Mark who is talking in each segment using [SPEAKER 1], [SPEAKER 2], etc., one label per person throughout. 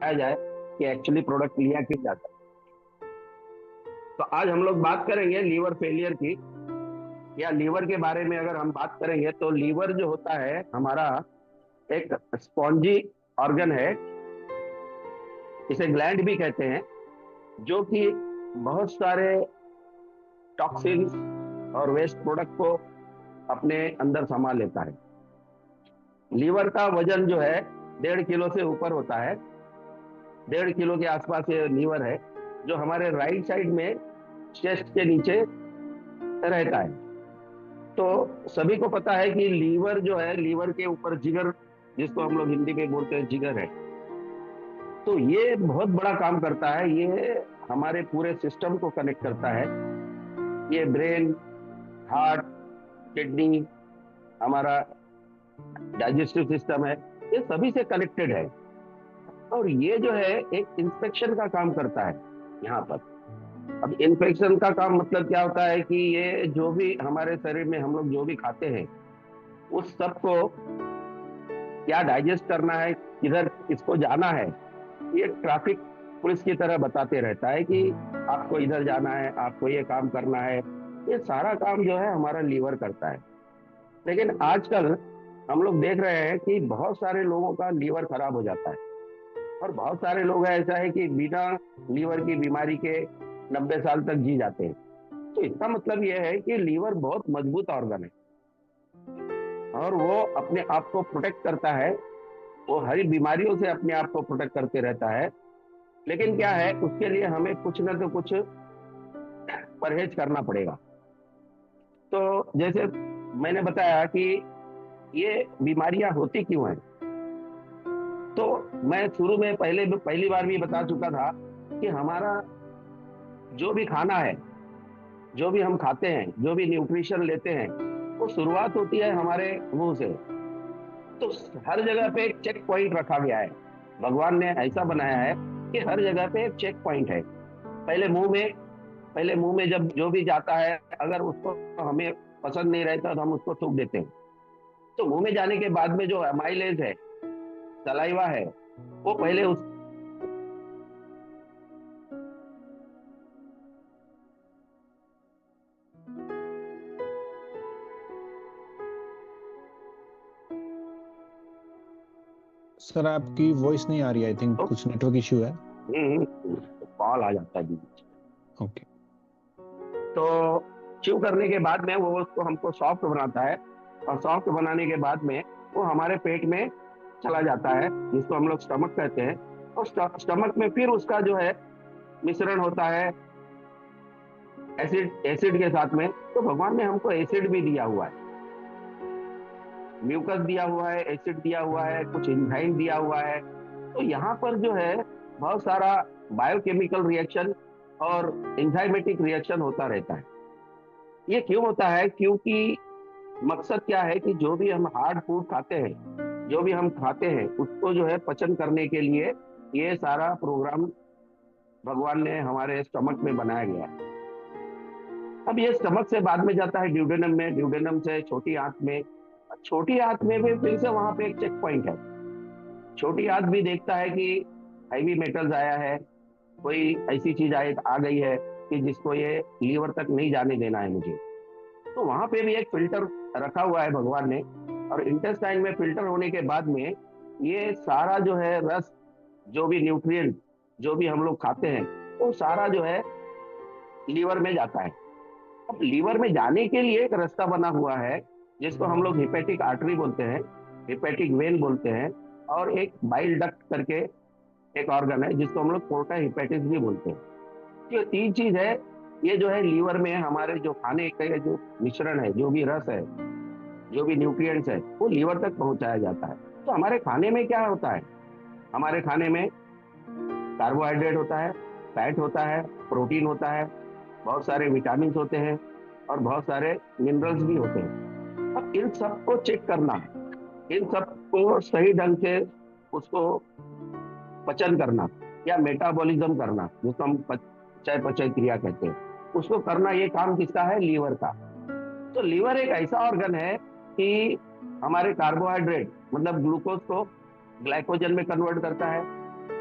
[SPEAKER 1] बताया जाए कि एक्चुअली प्रोडक्ट लिया क्यों जाता है। तो आज हम लोग बात करेंगे लीवर फेलियर की, या लीवर के बारे में अगर हम बात करेंगे तो लीवर जो होता है हमारा एक स्पॉन्जी ऑर्गन है, इसे ग्लैंड भी कहते हैं, जो कि बहुत सारे टॉक्सिन्स और वेस्ट प्रोडक्ट को अपने अंदर समा लेता है। लीवर का वजन जो है 1.5 किलो से ऊपर होता है। 1.5 किलो के आसपास ये लीवर है, जो हमारे राइट साइड में चेस्ट के नीचे रहता है। तो सभी को पता है कि लीवर जो है, लीवर के ऊपर जिगर, जिसको हम लोग हिंदी में बोलते हैं जिगर है। तो ये बहुत बड़ा काम करता है, ये हमारे पूरे सिस्टम को कनेक्ट करता है। ये ब्रेन, हार्ट, किडनी, हमारा डाइजेस्टिव सिस्टम है, ये सभी से कनेक्टेड है। और ये जो है एक इंस्पेक्शन का काम करता है यहाँ पर। अब इन्फेक्शन का काम मतलब क्या होता है कि ये जो भी हमारे शरीर में हम लोग जो भी खाते हैं, उस सब को क्या डाइजेस्ट करना है, किधर किसको जाना है, ये ट्रैफिक पुलिस की तरह बताते रहता है कि आपको इधर जाना है, आपको ये काम करना है। ये सारा काम जो है हमारा लीवर करता है। लेकिन आजकल हम लोग देख रहे हैं कि बहुत सारे लोगों का लीवर खराब हो जाता है, और बहुत सारे लोग ऐसा है कि बिना लीवर की बीमारी के 90 साल तक जी जाते हैं। तो इसका मतलब यह है कि लीवर बहुत मजबूत ऑर्गन है, और वो अपने आप को प्रोटेक्ट करता है। वो हर बीमारियों से अपने आप को प्रोटेक्ट करते रहता है। लेकिन क्या है, उसके लिए हमें कुछ ना तो कुछ परहेज करना पड़ेगा। तो जैसे मैंने बताया कि ये बीमारियां होती क्यों हैं, तो मैं शुरू में पहली बार भी बता चुका था कि हमारा जो भी खाना है, जो भी हम खाते हैं, जो भी न्यूट्रिशन लेते हैं, वो शुरुआत होती है हमारे मुंह से। तो हर जगह पे एक चेक पॉइंट रखा गया है। भगवान ने ऐसा बनाया है कि हर जगह पे एक चेक पॉइंट है। पहले मुंह में पहले मुंह में जब जो भी जाता है, अगर उसको हमें पसंद नहीं रहता तो हम उसको थूक देते हैं। तो मुंह में जाने के बाद में जो अमाइलेज है, सलाइवा है, वो पहले उस
[SPEAKER 2] सर आपकी वॉइस नहीं आ रही, आई थिंक कुछ नेटवर्क इश्यू है।
[SPEAKER 1] कॉल आ जाता है बीच में।
[SPEAKER 2] ओके।
[SPEAKER 1] तो च्यू करने के बाद में वो उसको हमको सॉफ्ट बनाता है, और सॉफ्ट बनाने के बाद में वो हमारे पेट में चला जाता है, जिसको हम लोग स्टमक कहते हैं। और स्टमक में फिर उसका जो है मिश्रण होता है एसिड एसिड के साथ में। तो भगवान ने हमको एसिड भी दिया हुआ है, म्यूकस दिया हुआ है, एसिड दिया हुआ है, कुछ एंजाइम दिया हुआ है। तो यहाँ पर जो है बहुत सारा बायोकेमिकल रिएक्शन और एंजाइमेटिक रिएक्शन होता रहता है। ये क्यों होता है? क्योंकि मकसद क्या है कि जो भी हम हार्ड फूड खाते हैं, जो भी हम खाते हैं, उसको जो है पचन करने के लिए ये सारा प्रोग्राम भगवान ने हमारे स्टमक में बनाया गया है। अब ये स्टमक से बाद में जाता है ड्यूडेनम में, ड्यूडेनम से छोटी आंत में। छोटी आंत में भी फिर से वहां पे एक चेक पॉइंट है। छोटी आंत भी देखता है कि हैवी मेटल्स आया है, कोई ऐसी चीज आ गई है कि जिसको ये लीवर तक नहीं जाने देना है मुझे। तो वहां पे भी एक फिल्टर रखा हुआ है भगवान ने। और इंटेस्टाइन में फिल्टर होने के बाद में ये सारा जो है रस, जो भी न्यूट्रिएंट, जो भी हम लोग खाते हैं, वो सारा जो है लीवर में जाता है। अब लीवर में जाने के लिए एक रास्ता बना हुआ है, जिसको हम लोग हिपेटिक आर्टरी बोलते हैं, हिपेटिक वेन बोलते हैं। और एक बाइल डक्ट करके एक ऑर्गन है, जिसको हम लोग पोर्टा हिपेटिस भी बोलते हैं। ये तीन चीज है। ये जो है लीवर में हमारे जो खाने का जो मिश्रण है, जो भी रस है, जो भी न्यूट्रिएंट्स है, वो लीवर तक पहुंचाया जाता है। तो हमारे खाने में क्या होता है? हमारे खाने में कार्बोहाइड्रेट होता है, फैट होता है, प्रोटीन होता है, बहुत सारे विटामिन होते हैं, और बहुत सारे मिनरल्स भी होते हैं। अब इन सबको चेक करना, इन सबको सही ढंग से उसको पचन करना, या मेटाबॉलिज्म करना, जिसको हम चय पचय क्रिया कहते हैं, उसको करना, ये काम किसका है? लीवर का। तो लीवर एक ऐसा ऑर्गन है कि हमारे कार्बोहाइड्रेट मतलब ग्लूकोज को ग्लाइकोजन में कन्वर्ट करता है,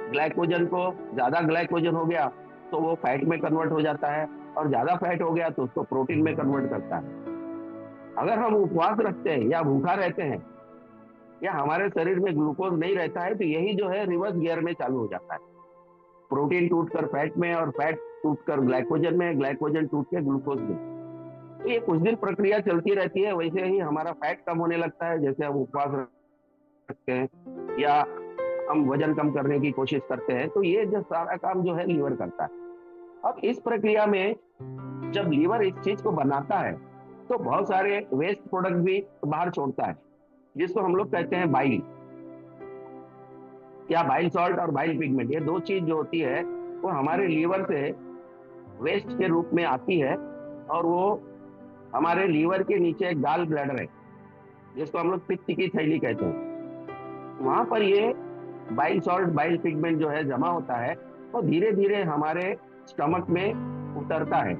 [SPEAKER 1] ग्लाइकोजन को, ज्यादा ग्लाइकोजन हो गया तो वो फैट में कन्वर्ट हो जाता है, और ज्यादा फैट हो गया तो उसको प्रोटीन में कन्वर्ट करता है। अगर हम उपवास रखते हैं या भूखा रहते हैं या हमारे शरीर में ग्लूकोज नहीं रहता है, तो यही जो है रिवर्स गियर में चालू हो जाता है। प्रोटीन टूटकर फैट में, और फैट टूटकर ग्लाइकोजन में, ग्लाइकोजन टूट के ग्लूकोज में। तो ये कुछ दिन प्रक्रिया चलती रहती है। वैसे ही हमारा फैट कम होने लगता है, जैसे हम उपवास रखते हैं या हम वजन कम करने की कोशिश करते हैं। तो ये जो सारा काम जो है लीवर करता है। अब इस प्रक्रिया में जब लीवर इस चीज को बनाता है तो बहुत सारे वेस्ट प्रोडक्ट भी बाहर छोड़ता है, जिसको हम लोग कहते हैं बाइल, या बाइल सॉल्ट और बाइल पिगमेंट। ये दो चीज जो होती है वो हमारे लीवर से वेस्ट के रूप में आती है, और वो हमारे लीवर के नीचे एक गाल ब्लैडर है, जिसको हम लोग पित्त की थैली कहते हैं। वहां पर ये बाइल सॉल्ट, बाइल पिगमेंट जो है जमा होता है, और धीरे धीरे हमारे स्टमक में उतरता है।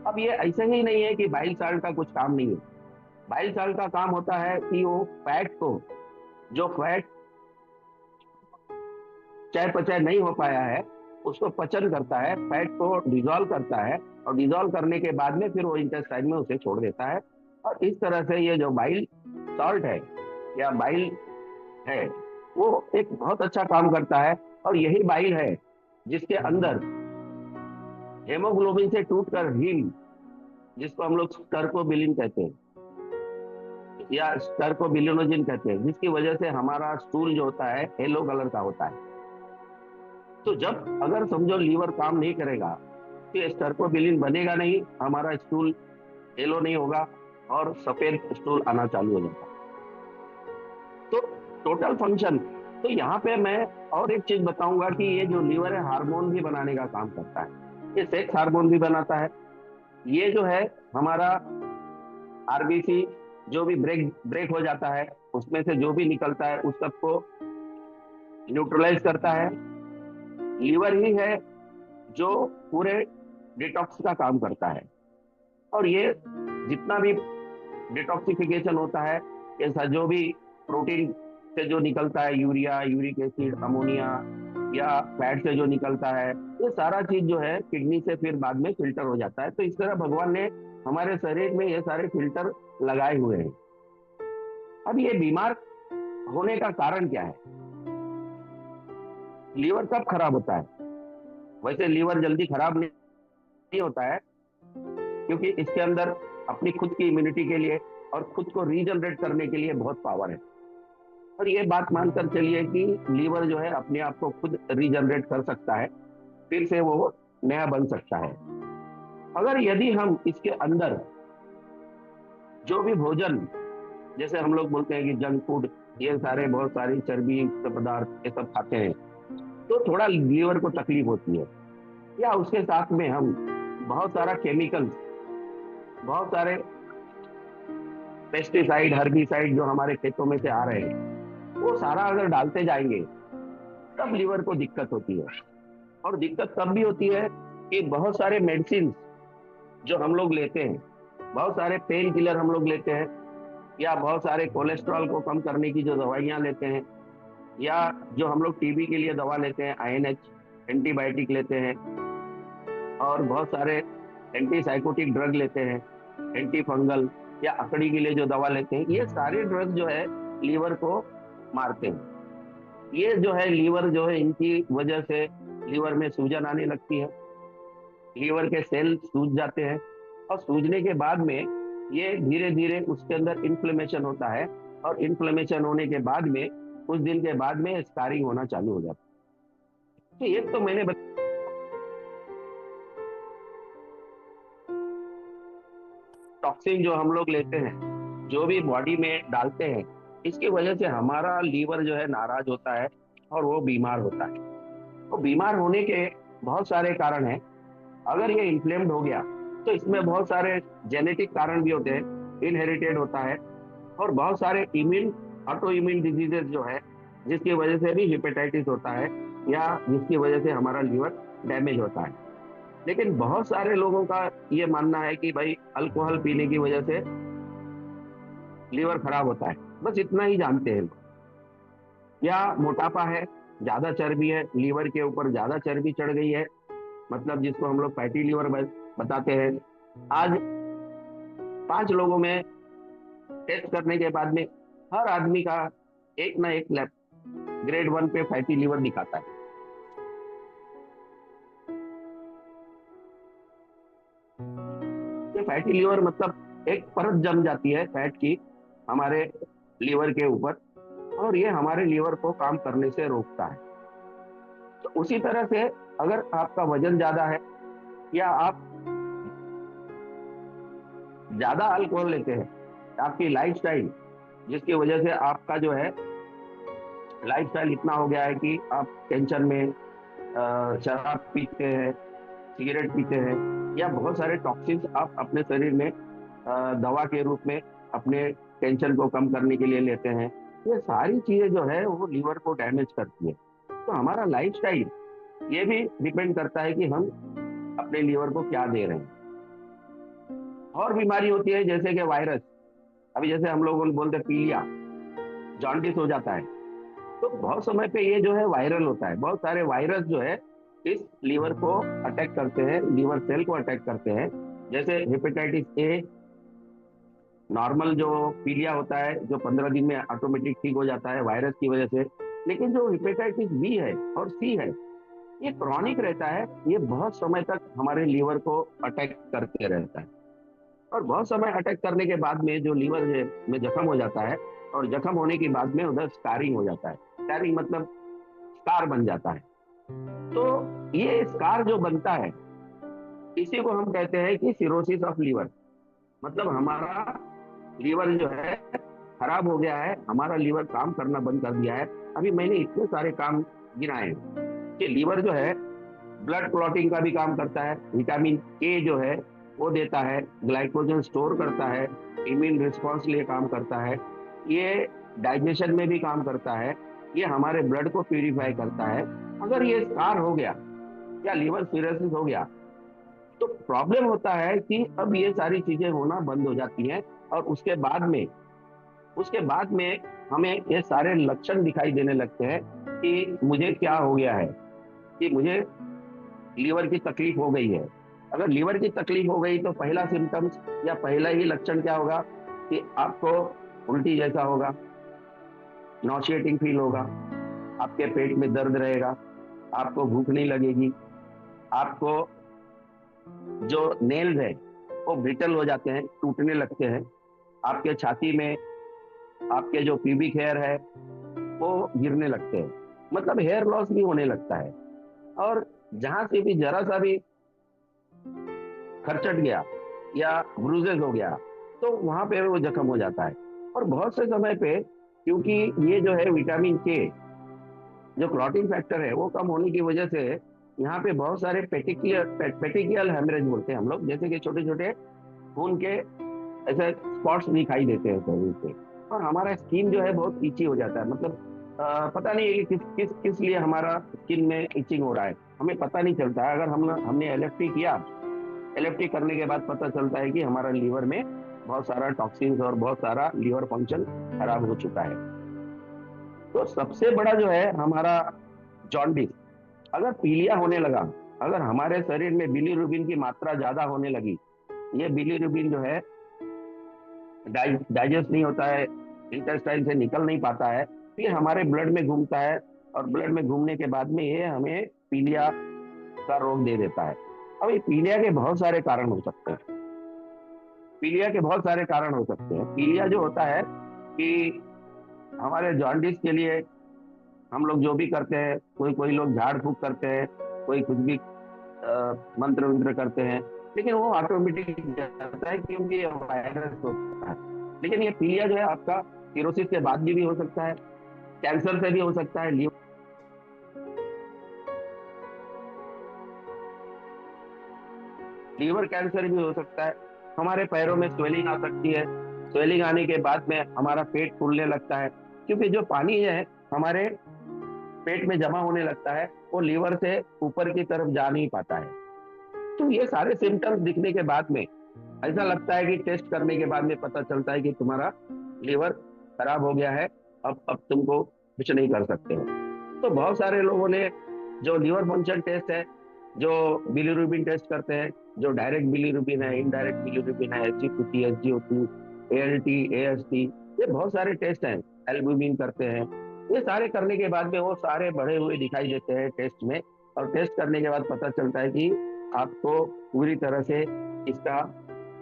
[SPEAKER 1] अब ये ऐसे ही नहीं है कि बाइल सॉल्ट का कुछ काम नहीं है। बाइल सॉल्ट का काम होता है कि वो फैट को, जो फैट चयापचय नहीं हो पाया है, उसको पचन करता है, फैट को डिजोल्व करता है, और डिजोल्व करने के बाद में फिर वो इंटेस्टाइन में उसे छोड़ देता है। और इस तरह से ये जो बाइल सॉल्ट है या बाइल है, वो एक बहुत अच्छा काम करता है। और यही बाइल है जिसके अंदर हेमोग्लोबिन से टूटकर हीम, जिसको हम लोग स्टर्कोबिलिन कहते हैं या स्टर्कोबिलिनोजिन कहते हैं, जिसकी वजह से हमारा स्टूल जो होता है येलो कलर का होता है। तो जब अगर समझो लीवर काम नहीं करेगा तो ये स्टर्कोबिलिन बनेगा नहीं, हमारा स्टूल येलो नहीं होगा, और सफेद स्टूल आना चालू हो जाता है। तो टोटल फंक्शन, तो यहाँ पे मैं और एक चीज बताऊंगा कि ये जो लीवर है हार्मोन भी बनाने का काम करता है। ये सेक्स हार्मोन भी बनाता है। ये जो है हमारा आरबीसी जो भी ब्रेक ब्रेक हो जाता है, उसमें से जो भी निकलता है उस सबको न्यूट्रलाइज करता है। लीवर ही है जो पूरे डिटॉक्स का काम करता है। और ये जितना भी डिटॉक्सिफिकेशन होता है, ये जो भी प्रोटीन से जो निकलता है, यूरिया, यूरिक एसिड, अमोनिया, या फैट से जो निकलता है, ये सारा चीज जो है किडनी से फिर बाद में फिल्टर हो जाता है। तो इस तरह भगवान ने हमारे शरीर में ये सारे फिल्टर लगाए हुए हैं। अब ये बीमार होने का कारण क्या है? लीवर कब खराब होता है? वैसे लीवर जल्दी खराब नहीं होता है, क्योंकि इसके अंदर अपनी खुद की इम्यूनिटी के लिए और खुद को रीजनरेट करने के लिए बहुत पावर है। और ये बात मानकर चलिए कि लीवर जो है अपने आप को खुद रीजनरेट कर सकता है, फिर से वो नया बन सकता है। अगर यदि हम इसके अंदर जो भी भोजन, जैसे हम लोग बोलते हैं कि जंक फूड, ये सारे बहुत सारी चर्बी युक्त पदार्थ ये सब खाते हैं, तो थोड़ा लीवर को तकलीफ होती है। या उसके साथ में हम बहुत सारा केमिकल्स, बहुत सारे पेस्टिसाइड, हर्बिसाइड जो हमारे खेतों में से आ रहे हैं, वो सारा अगर डालते जाएंगे तब लीवर को दिक्कत होती है। और दिक्कत तब भी होती है कि बहुत सारे मेडिसिन जो हम लोग लेते हैं, बहुत सारे पेन किलर हम लोग लेते हैं, या बहुत सारे कोलेस्ट्रॉल को कम करने की जो दवाइयां लेते हैं, या जो हम लोग टीबी के लिए दवा लेते हैं INH, एंटीबायोटिक लेते हैं, और बहुत सारे एंटीसाइकोटिक ड्रग लेते हैं, एंटी फंगल, या अकड़ी के लिए जो दवा लेते हैं, ये सारे ड्रग जो है लीवर को मारते हैं। ये जो है लीवर जो है, इनकी वजह से लीवर में सूजन आने लगती है, लीवर के सेल सूज जाते हैं, और सूजने के बाद में ये धीरे धीरे उसके अंदर इन्फ्लेमेशन होता है, और इन्फ्लेमेशन होने के बाद में कुछ दिन के बाद में स्कारिंग होना चालू हो जाता है। तो ये तो मैंने टॉक्सिन जो हम लोग लेते हैं, जो भी बॉडी में डालते हैं, इसकी वजह से हमारा लीवर जो है नाराज होता है और वो बीमार होता है। तो बीमार होने के बहुत सारे कारण हैं। अगर ये इन्फ्लेम्ड हो गया तो इसमें बहुत सारे जेनेटिक कारण भी होते हैं, इनहेरिटेड होता है, और बहुत सारे इम्यून, ऑटो इम्यून डिजीजेस जो है, जिसकी वजह से भी हेपेटाइटिस होता है, या जिसकी वजह से हमारा लीवर डैमेज होता है। लेकिन बहुत सारे लोगों का ये मानना है कि भाई अल्कोहल पीने की वजह से लीवर खराब होता है, बस इतना ही जानते हैं लोग। या मोटापा है, ज्यादा चर्बी है, लीवर के ऊपर ज्यादा चर्बी चढ़ गई है, मतलब जिसको हम लोग फैटी लीवर बताते हैं। आज 5 लोगों में टेस्ट करने के बाद में हर आदमी का एक ना एक लैब ग्रेड 1 पे फैटी लीवर दिखाता है। ये फैटी लीवर मतलब एक परत जम जाती है फैट की हमारे लीवर के ऊपर, और ये हमारे लीवर को काम करने से रोकता है। तो उसी तरह से अगर आपका वजन ज्यादा है या आप ज्यादा अल्कोहल लेते हैं, आपकी लाइफस्टाइल जिसकी वजह से आपका जो है लाइफस्टाइल इतना हो गया है कि आप टेंशन में शराब पीते हैं, सिगरेट पीते हैं, या बहुत सारे टॉक्सिन्स आप अपने शरीर में दवा के रूप में अपने टेंशन को कम करने के लिए लेते हैं। ये सारी चीजें जो है वो लीवर को डैमेज करती है। तो हमारा लाइफस्टाइल ये भी डिपेंड करता है कि हम अपने लीवर को क्या दे रहे हैं। और बीमारी होती है जैसे कि वायरस, अभी जैसे हम लोग बोलते हैं पीलिया, जॉन्डिस हो जाता है, तो बहुत समय पे ये जो है वायरल होता है। बहुत सारे वायरस जो है इस लीवर को अटैक करते हैं, लीवर सेल को अटैक करते हैं। जैसे हेपेटाइटिस A, नॉर्मल जो पीलिया होता है जो 15 दिन में ऑटोमेटिक ठीक हो जाता है वायरस की वजह से, लेकिन जो हेपेटाइटिस B है और C है ये क्रॉनिक रहता है, ये बहुत समय तक हमारे लीवर को अटैक करते रहता है। और बहुत समय अटैक करने के बाद में जो लीवर में जख्म हो जाता है, और जख्म होने के बाद में उधर स्कारिंग हो जाता है। स्कारिंग मतलब स्कार बन जाता है। तो ये स्कार जो बनता है इसी को हम कहते हैं कि सिरोसिस ऑफ लीवर, मतलब हमारा लीवर जो है खराब हो गया है, हमारा लीवर काम करना बंद कर दिया है। अभी मैंने इतने सारे काम गिनाए कि लीवर जो है ब्लड क्लॉटिंग का भी काम करता है, विटामिन A जो है वो देता है, ग्लाइकोजन स्टोर करता है, इम्यून रिस्पॉन्स लिए काम करता है, ये डाइजेशन में भी काम करता है, ये हमारे ब्लड को प्यूरिफाई करता है। अगर ये स्कार हो गया या लीवर सिरोसिस हो गया तो प्रॉब्लम होता है कि अब ये सारी चीजें होना बंद हो जाती हैं, और उसके बाद में हमें ये सारे लक्षण दिखाई देने लगते हैं कि मुझे क्या हो गया है, कि मुझे लीवर की तकलीफ हो गई है। अगर लीवर की तकलीफ हो गई तो पहला सिम्टम्स या पहला ही लक्षण क्या होगा कि आपको उल्टी जैसा होगा, नॉसिएटिंग फील होगा, आपके पेट में दर्द रहेगा, आपको भूख नहीं लगेगी, आपको जो नेल्स है वो ब्रिटल हो जाते हैं, टूटने लगते हैं, आपके छाती में आपके जो प्यूबिक हेयर है वो गिरने लगते हैं, मतलब हेयर लॉस भी होने लगता है। और जहां से भी जरा सा भी खरचट गया या ब्रूजेस हो गया तो वहां पे वो जख्म हो जाता है। और बहुत से समय पे क्योंकि ये जो है विटामिन K जो क्लॉटिंग फैक्टर है वो कम होने की वजह से यहाँ पे बहुत सारे पेटिकियल हेमरेज बोलते हैं हम लोग, जैसे कि छोटे छोटे खून के ऐसे स्पॉट्स दिखाई देते हैं शरीर पे। और हमारा स्किन जो है बहुत इची हो जाता है, मतलब पता नहीं है कि किस लिए हमारा स्किन में इचिंग हो रहा है, हमें पता नहीं चलता है। अगर हमने LFT किया, LFT करने के बाद पता चलता है कि हमारा लीवर में बहुत सारा टॉक्सिन्स और बहुत सारा लीवर फंक्शन खराब हो चुका है। तो सबसे बड़ा जो है हमारा जॉन्डिस, अगर पीलिया होने लगा, अगर हमारे शरीर में बिलीरुबिन की मात्रा ज्यादा होने लगी, ये बिलीरुबिन जो है डाइजेस्ट नहीं होता है, इंटेस्टाइन से निकल नहीं पाता है, फिर हमारे ब्लड में घूमता है, और ब्लड में घूमने के बाद में ये हमें पीलिया का रोग दे देता है। अब ये पीलिया के बहुत सारे कारण हो सकते हैं, पीलिया के बहुत सारे कारण हो सकते हैं। पीलिया जो होता है कि हमारे जॉन्डिस के लिए हम लोग जो भी करते हैं, कोई कोई लोग झाड़ फूक करते हैं, कोई कुछ भी मंत्र वंत्र करते हैं, लेकिन वो ऑटोमेटिक जाता है क्योंकि ये वायरस होता है। लेकिन ये पीलिया जो है आपका सिरोसिस के बाद भी हो सकता है, कैंसर से भी हो सकता है, लीवर कैंसर भी हो सकता है। हमारे पैरों में स्वेलिंग आ सकती है, स्वेलिंग आने के बाद में हमारा पेट फूलने लगता है, क्योंकि जो पानी है हमारे पेट में जमा होने लगता है वो लीवर से ऊपर की तरफ जा नहीं पाता है। तो ये सारे सिम्टम्स दिखने के बाद में ऐसा लगता है कि टेस्ट करने के बाद में पता चलता है कि तुम्हारा लीवर खराब हो गया है, अब तुमको कुछ नहीं कर सकते हो। तो बहुत सारे लोगों ने जो लीवर फंक्शन टेस्ट है, जो बिलीरुबिन टेस्ट करते हैं, जो डायरेक्ट बिलीरुबिन है, इनडायरेक्ट बिलीरुबिन है, एसजीपीटी, एसजीओटी, एएलटी, एएसटी, ये बहुत सारे टेस्ट हैं, एल्बुमिन करते हैं। ये सारे करने के बाद में वो सारे बढ़े हुए दिखाई देते हैं टेस्ट में, और टेस्ट करने के बाद पता चलता है कि आपको पूरी तरह से इसका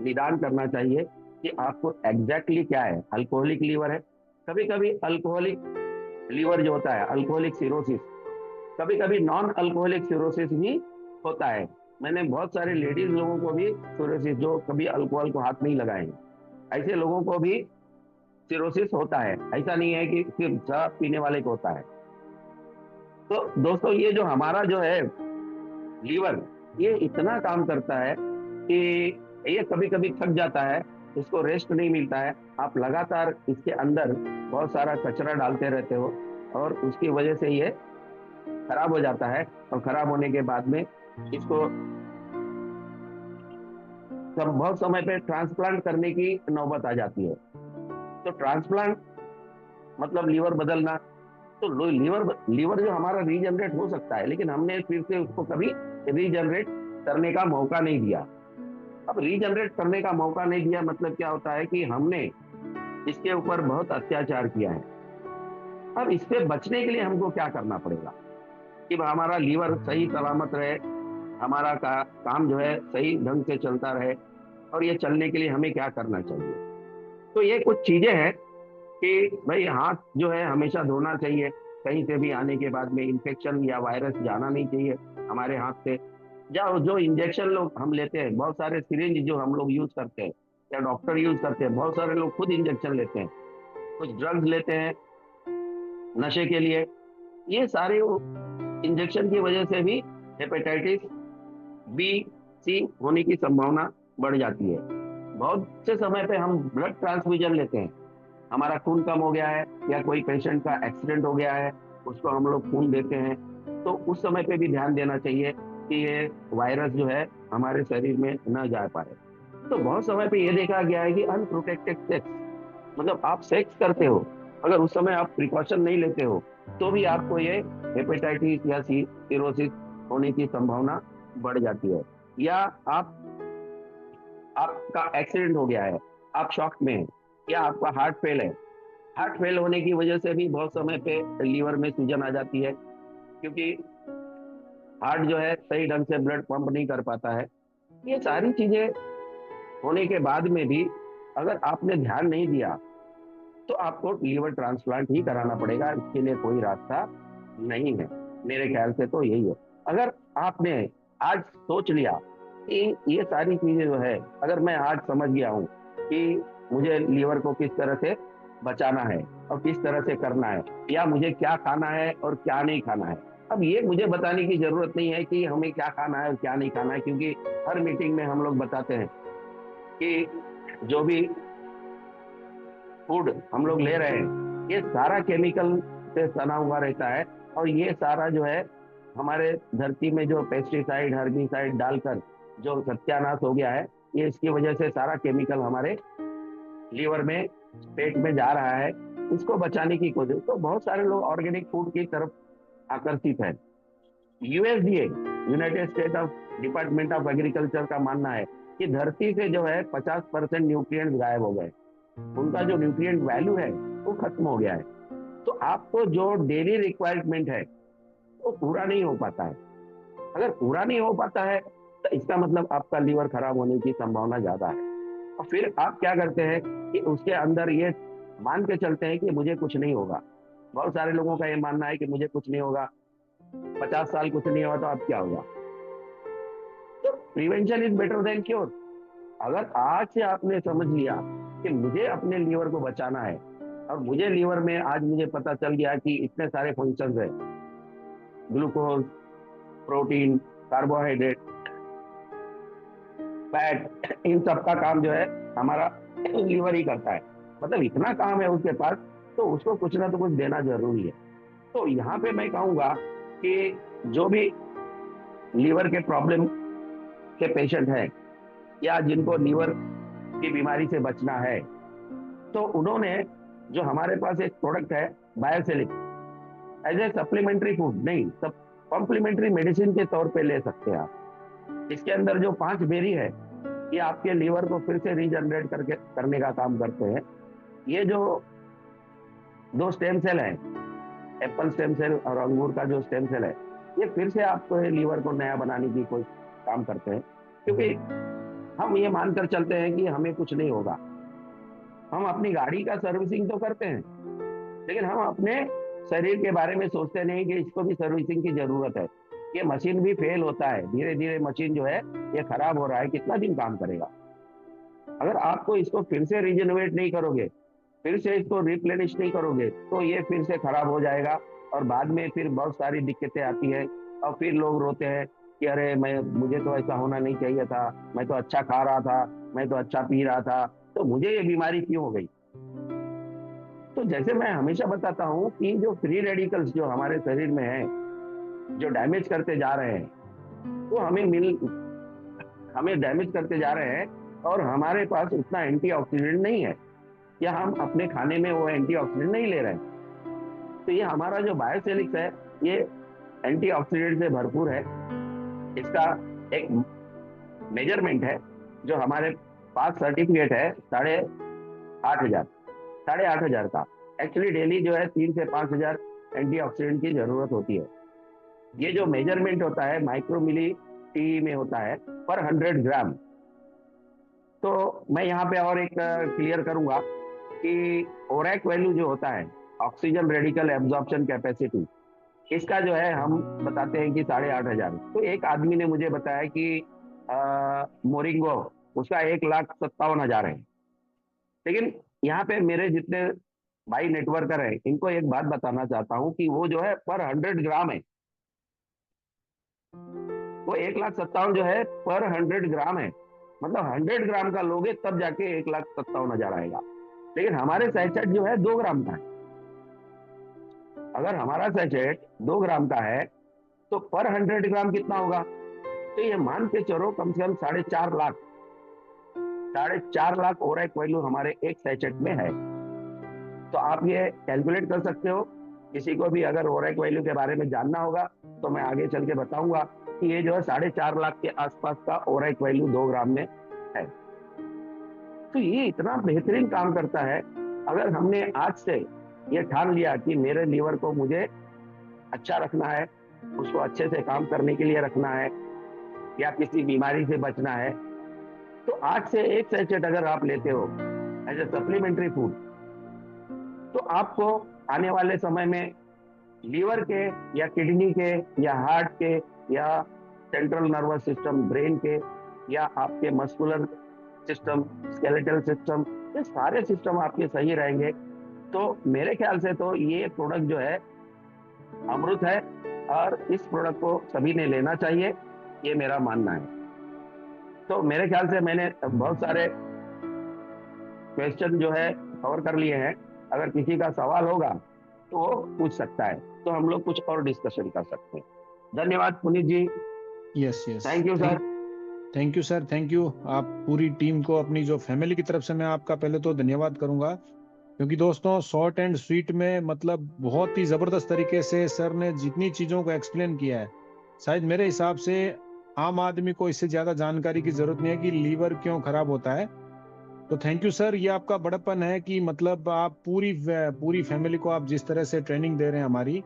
[SPEAKER 1] निदान करना चाहिए कि आपको एग्जैक्टली क्या है। अल्कोहलिक लीवर है, कभी कभी अल्कोहलिक लीवर जो होता है, अल्कोहलिक सिरोसिस, कभी कभी नॉन अल्कोहलिक सिरोसिस भी होता है। मैंने बहुत सारे लेडीज लोगों को भी सिरोसिस, जो कभी अल्कोहल को हाथ नहीं लगाए हैं, ऐसे लोगों को भी सिरोसिस होता है। ऐसा नहीं है कि सिर्फ शराब पीने वाले को होता है। तो दोस्तों, ये जो हमारा जो है लीवर, ये इतना काम करता है कि ये कभी कभी थक जाता है, इसको रेस्ट नहीं मिलता है। आप लगातार इसके अंदर बहुत सारा कचरा डालते रहते हो, और उसकी वजह से ये खराब हो जाता है। और खराब होने के बाद में इसको सब बहुत समय पे ट्रांसप्लांट करने की नौबत आ जाती है। तो ट्रांसप्लांट मतलब लीवर बदलना। तो लीवर लीवर जो हमारा रीजनरेट हो सकता है, लेकिन हमने फिर से उसको कभी रीजनरेट करने का मौका नहीं दिया। अब रीजनरेट करने का मौका नहीं दिया मतलब क्या होता है कि हमने इसके ऊपर बहुत अत्याचार किया है। अब इससे बचने के लिए हमको क्या करना पड़ेगा कि हमारा लीवर सही सलामत रहे, हमारा काम जो है सही ढंग से चलता रहे, और ये चलने के लिए हमें क्या करना चाहिए। तो ये कुछ चीजें हैं कि भाई, हाथ जो है हमेशा धोना चाहिए। कहीं से भी आने के बाद में इन्फेक्शन या वायरस जाना नहीं चाहिए हमारे हाथ से। जो इंजेक्शन लोग हम लेते हैं, बहुत सारे सिरिंज जो हम लोग यूज करते हैं या डॉक्टर यूज करते हैं, बहुत सारे लोग खुद इंजेक्शन लेते हैं, कुछ ड्रग्स लेते हैं नशे के लिए। ये सारे इंजेक्शन की वजह से भी हेपेटाइटिस बी, सी होने की संभावना बढ़ जाती है। बहुत से समय पे हम ब्लड ट्रांसफ्यूजन लेते हैं, हमारा खून कम हो गया है या कोई पेशेंट का एक्सीडेंट हो गया है, उसको हम लोग खून देते हैं। तो उस समय पे भी ध्यान देना चाहिए कि ये वायरस जो है हमारे शरीर में न जा पाए। तो बहुत समय पे ये देखा गया है कि अनप्रोटेक्टेड सेक्स, मतलब आप सेक्स करते हो, अगर उस समय आप प्रिकॉशन नहीं लेते हो, तो भी आपको ये हेपेटाइटिस या सिरोसिस होने की संभावना बढ़ जाती है। या आपका एक्सीडेंट हो गया है, आप शॉक में हैं, या आपका हार्ट फेल है। हार्ट फेल होने की वजह से भी बहुत समय पे लीवर में सूजन आ जाती है, क्योंकि हार्ट जो है सही ढंग से ब्लड पंप नहीं कर पाता है। ये सारी चीजें होने के बाद में भी अगर आपने ध्यान नहीं दिया, तो आपको लीवर ट्रांसप्लांट ही कराना पड़ेगा। इसके लिए कोई रास्ता नहीं है, मेरे ख्याल से तो यही है। अगर आपने आज सोच लिया कि ये सारी चीजें जो है, अगर मैं आज समझ गया हूँ कि मुझे लीवर को किस तरह से बचाना है और किस तरह से करना है, या मुझे क्या खाना है और क्या नहीं खाना है। अब ये मुझे बताने की जरूरत नहीं है कि हमें क्या खाना है और क्या नहीं खाना है, क्योंकि हर मीटिंग में हम लोग बताते हैं कि जो भी फूड हम लोग ले रहे हैं, ये सारा केमिकल से सना हुआ रहता है। और ये सारा जो है हमारे धरती में जो पेस्टिसाइड, हर्बिसाइड डालकर जो सत्यानाश हो गया है, ये इसकी वजह से सारा केमिकल हमारे लीवर में, पेट में जा रहा है। इसको बचाने की कोशिश, तो बहुत सारे लोग ऑर्गेनिक फूड की तरफ आकर्षित है। USDA, United state of department of agriculture का मानना है कि धरती से जो है 50% न्यूट्रिएंट्स गायब हो गए, उनका जो न्यूट्रिएंट वैल्यू है वो खत्म हो गया है। तो आपको जो डेली रिक्वायरमेंट है वो पूरा नहीं हो पाता है। अगर पूरा नहीं हो पाता है तो इसका मतलब आपका लीवर खराब होने की संभावना ज्यादा है। और फिर आप क्या करते हैं कि उसके अंदर ये मान के चलते हैं कि मुझे कुछ नहीं होगा। बहुत सारे लोगों का ये मानना है कि मुझे कुछ नहीं होगा, 50 साल कुछ नहीं होगा तो अब क्या होगा। तो prevention is better than cure. अगर आज से आपने समझ लिया कि मुझे अपने लीवर को बचाना है, और मुझे लीवर में आज मुझे पता चल गया कि इतने सारे फंक्शंस है, ग्लूकोज, प्रोटीन, कार्बोहाइड्रेट, फैट, इन सब का काम जो है हमारा लीवर ही करता है। मतलब इतना काम है उसके पास, तो उसको कुछ ना तो कुछ देना जरूरी है। तो यहाँ पे मैं कहूँगा कि जो भी लीवर के प्रॉब्लम के पेशेंट हैं, या जिनको लीवर की बीमारी से बचना है, तो उन्होंने जो हमारे पास एक प्रोडक्ट है बायोसेलिक, एज ए सप्लीमेंट्री फूड नहीं, सब कॉम्प्लीमेंट्री मेडिसिन के तौर पे ले सकते हैं आप। इसके अंदर जो 5 बेरी है, ये आपके लीवर को फिर से रीजनरेट करने का काम करते हैं। ये जो 2 स्टेम सेल है, एप्पल स्टेम सेल और अंगूर का जो स्टेम सेल है, ये फिर से आपको लीवर को नया बनाने की कोई काम करते हैं। क्योंकि हम ये मानकर चलते हैं कि हमें कुछ नहीं होगा। हम अपनी गाड़ी का सर्विसिंग तो करते हैं, लेकिन हम अपने शरीर के बारे में सोचते नहीं कि इसको भी सर्विसिंग की जरूरत है। ये मशीन भी फेल होता है, धीरे धीरे मशीन जो है ये खराब हो रहा है, कितना दिन काम करेगा। अगर आपको इसको फिर से रिजेनरेट नहीं करोगे, फिर से इसको रिप्लेनिश नहीं करोगे, तो ये फिर से खराब हो जाएगा और बाद में फिर बहुत सारी दिक्कतें आती है। और फिर लोग रोते हैं कि अरे मुझे तो ऐसा होना नहीं चाहिए था, मैं तो अच्छा खा रहा था, मैं तो अच्छा पी रहा था, तो मुझे ये बीमारी क्यों हो गई। तो जैसे मैं हमेशा बताता हूँ कि जो फ्री रेडिकल्स जो हमारे शरीर में है, जो डैमेज करते जा रहे हैं, वो हमें डैमेज करते जा रहे हैं, और हमारे पास उतना एंटीऑक्सीडेंट नहीं है, या हम अपने खाने में वो एंटीऑक्सीडेंट नहीं ले रहे हैं। तो ये हमारा जो बायोसेलिक्स है, ये एंटीऑक्सीडेंट से भरपूर है। इसका एक मेजरमेंट है जो हमारे पास सर्टिफिकेट है 8,500 का। एक्चुअली डेली जो है 3 से 5,000 एंटीऑक्सीडेंट की जरूरत होती है। ये जो मेजरमेंट होता है माइक्रोमिली टी में होता है पर 100 ग्राम। तो मैं यहाँ पे और एक क्लियर करूंगा कि ओरैक वैल्यू जो होता है, ऑक्सीजन रेडिकल एब्जॉर्प्शन कैपेसिटी, इसका जो है हम बताते हैं कि 8,500। तो एक आदमी ने मुझे बताया कि मोरिंगो, उसका 1,57,000 है। लेकिन यहाँ पे मेरे जितने भाई नेटवर्कर है, इनको एक बात बताना चाहता हूँ कि वो जो है पर 100 ग्राम है। वो 1,57,000 जो है पर 100 ग्राम है, मतलब 100 ग्राम का लोगे तब जाके 1,57,000 आएगा। लेकिन हमारे सैचेट जो है 2 ग्राम का है। अगर हमारा सैचेट 2 ग्राम का है तो पर 100 ग्राम कितना होगा, तो ये मान के चलो कम से कम 4.5 लाख, 4.5 लाख ओरैक वैल्यू हमारे एक सैचेट में है। तो आप ये कैलकुलेट कर सकते हो। किसी को भी अगर ओरैक वैल्यू के बारे में जानना होगा तो मैं आगे चल के बताऊंगा कि ये जो है 4.5 लाख के आसपास का ओरैक वैल्यू 2 ग्राम में है। तो ये इतना बेहतरीन काम करता है। अगर हमने आज से ये ठान लिया कि मेरे लीवर को मुझे अच्छा रखना है, उसको अच्छे से काम करने के लिए रखना है, या किसी बीमारी से बचना है, तो आज से एक सैचेट अगर आप लेते हो एज ए सप्लीमेंट्री फूड, तो आपको आने वाले समय में लीवर के या किडनी के या हार्ट के या सेंट्रल नर्वस सिस्टम ब्रेन के या आपके मस्कुलर सिस्टम, स्केलेटल सिस्टम, ये सारे सिस्टम आपके सही रहेंगे। तो मेरे ख्याल से तो ये प्रोडक्ट जो है अमृत है, और इस प्रोडक्ट को सभी ने लेना चाहिए, ये मेरा मानना है। तो मेरे ख्याल से मैंने बहुत सारे क्वेश्चन जो है कवर कर लिए हैं। अगर किसी का सवाल होगा तो वो पूछ सकता है, तो हम लोग कुछ और डिस्कशन कर सकते हैं। धन्यवाद Puneet ji.
[SPEAKER 2] Yes yes,
[SPEAKER 1] thank you sir.
[SPEAKER 2] Thank you sir, thank you. आप पूरी टीम को, अपनी जो फैमिली की तरफ से मैं आपका पहले तो धन्यवाद करूंगा, क्योंकि दोस्तों शॉर्ट एंड स्वीट में मतलब बहुत ही जबरदस्त तरीके से सर ने जितनी चीजों को एक्सप्लेन किया है, शायद मेरे हिसाब से आम आदमी को इससे ज्यादा जानकारी की जरूरत नहीं है कि लीवर क्यों खराब होता है। तो थैंक यू सर, ये आपका बड़प्पन है कि मतलब आप पूरी फैमिली को आप जिस तरह से ट्रेनिंग दे रहे हैं हमारी।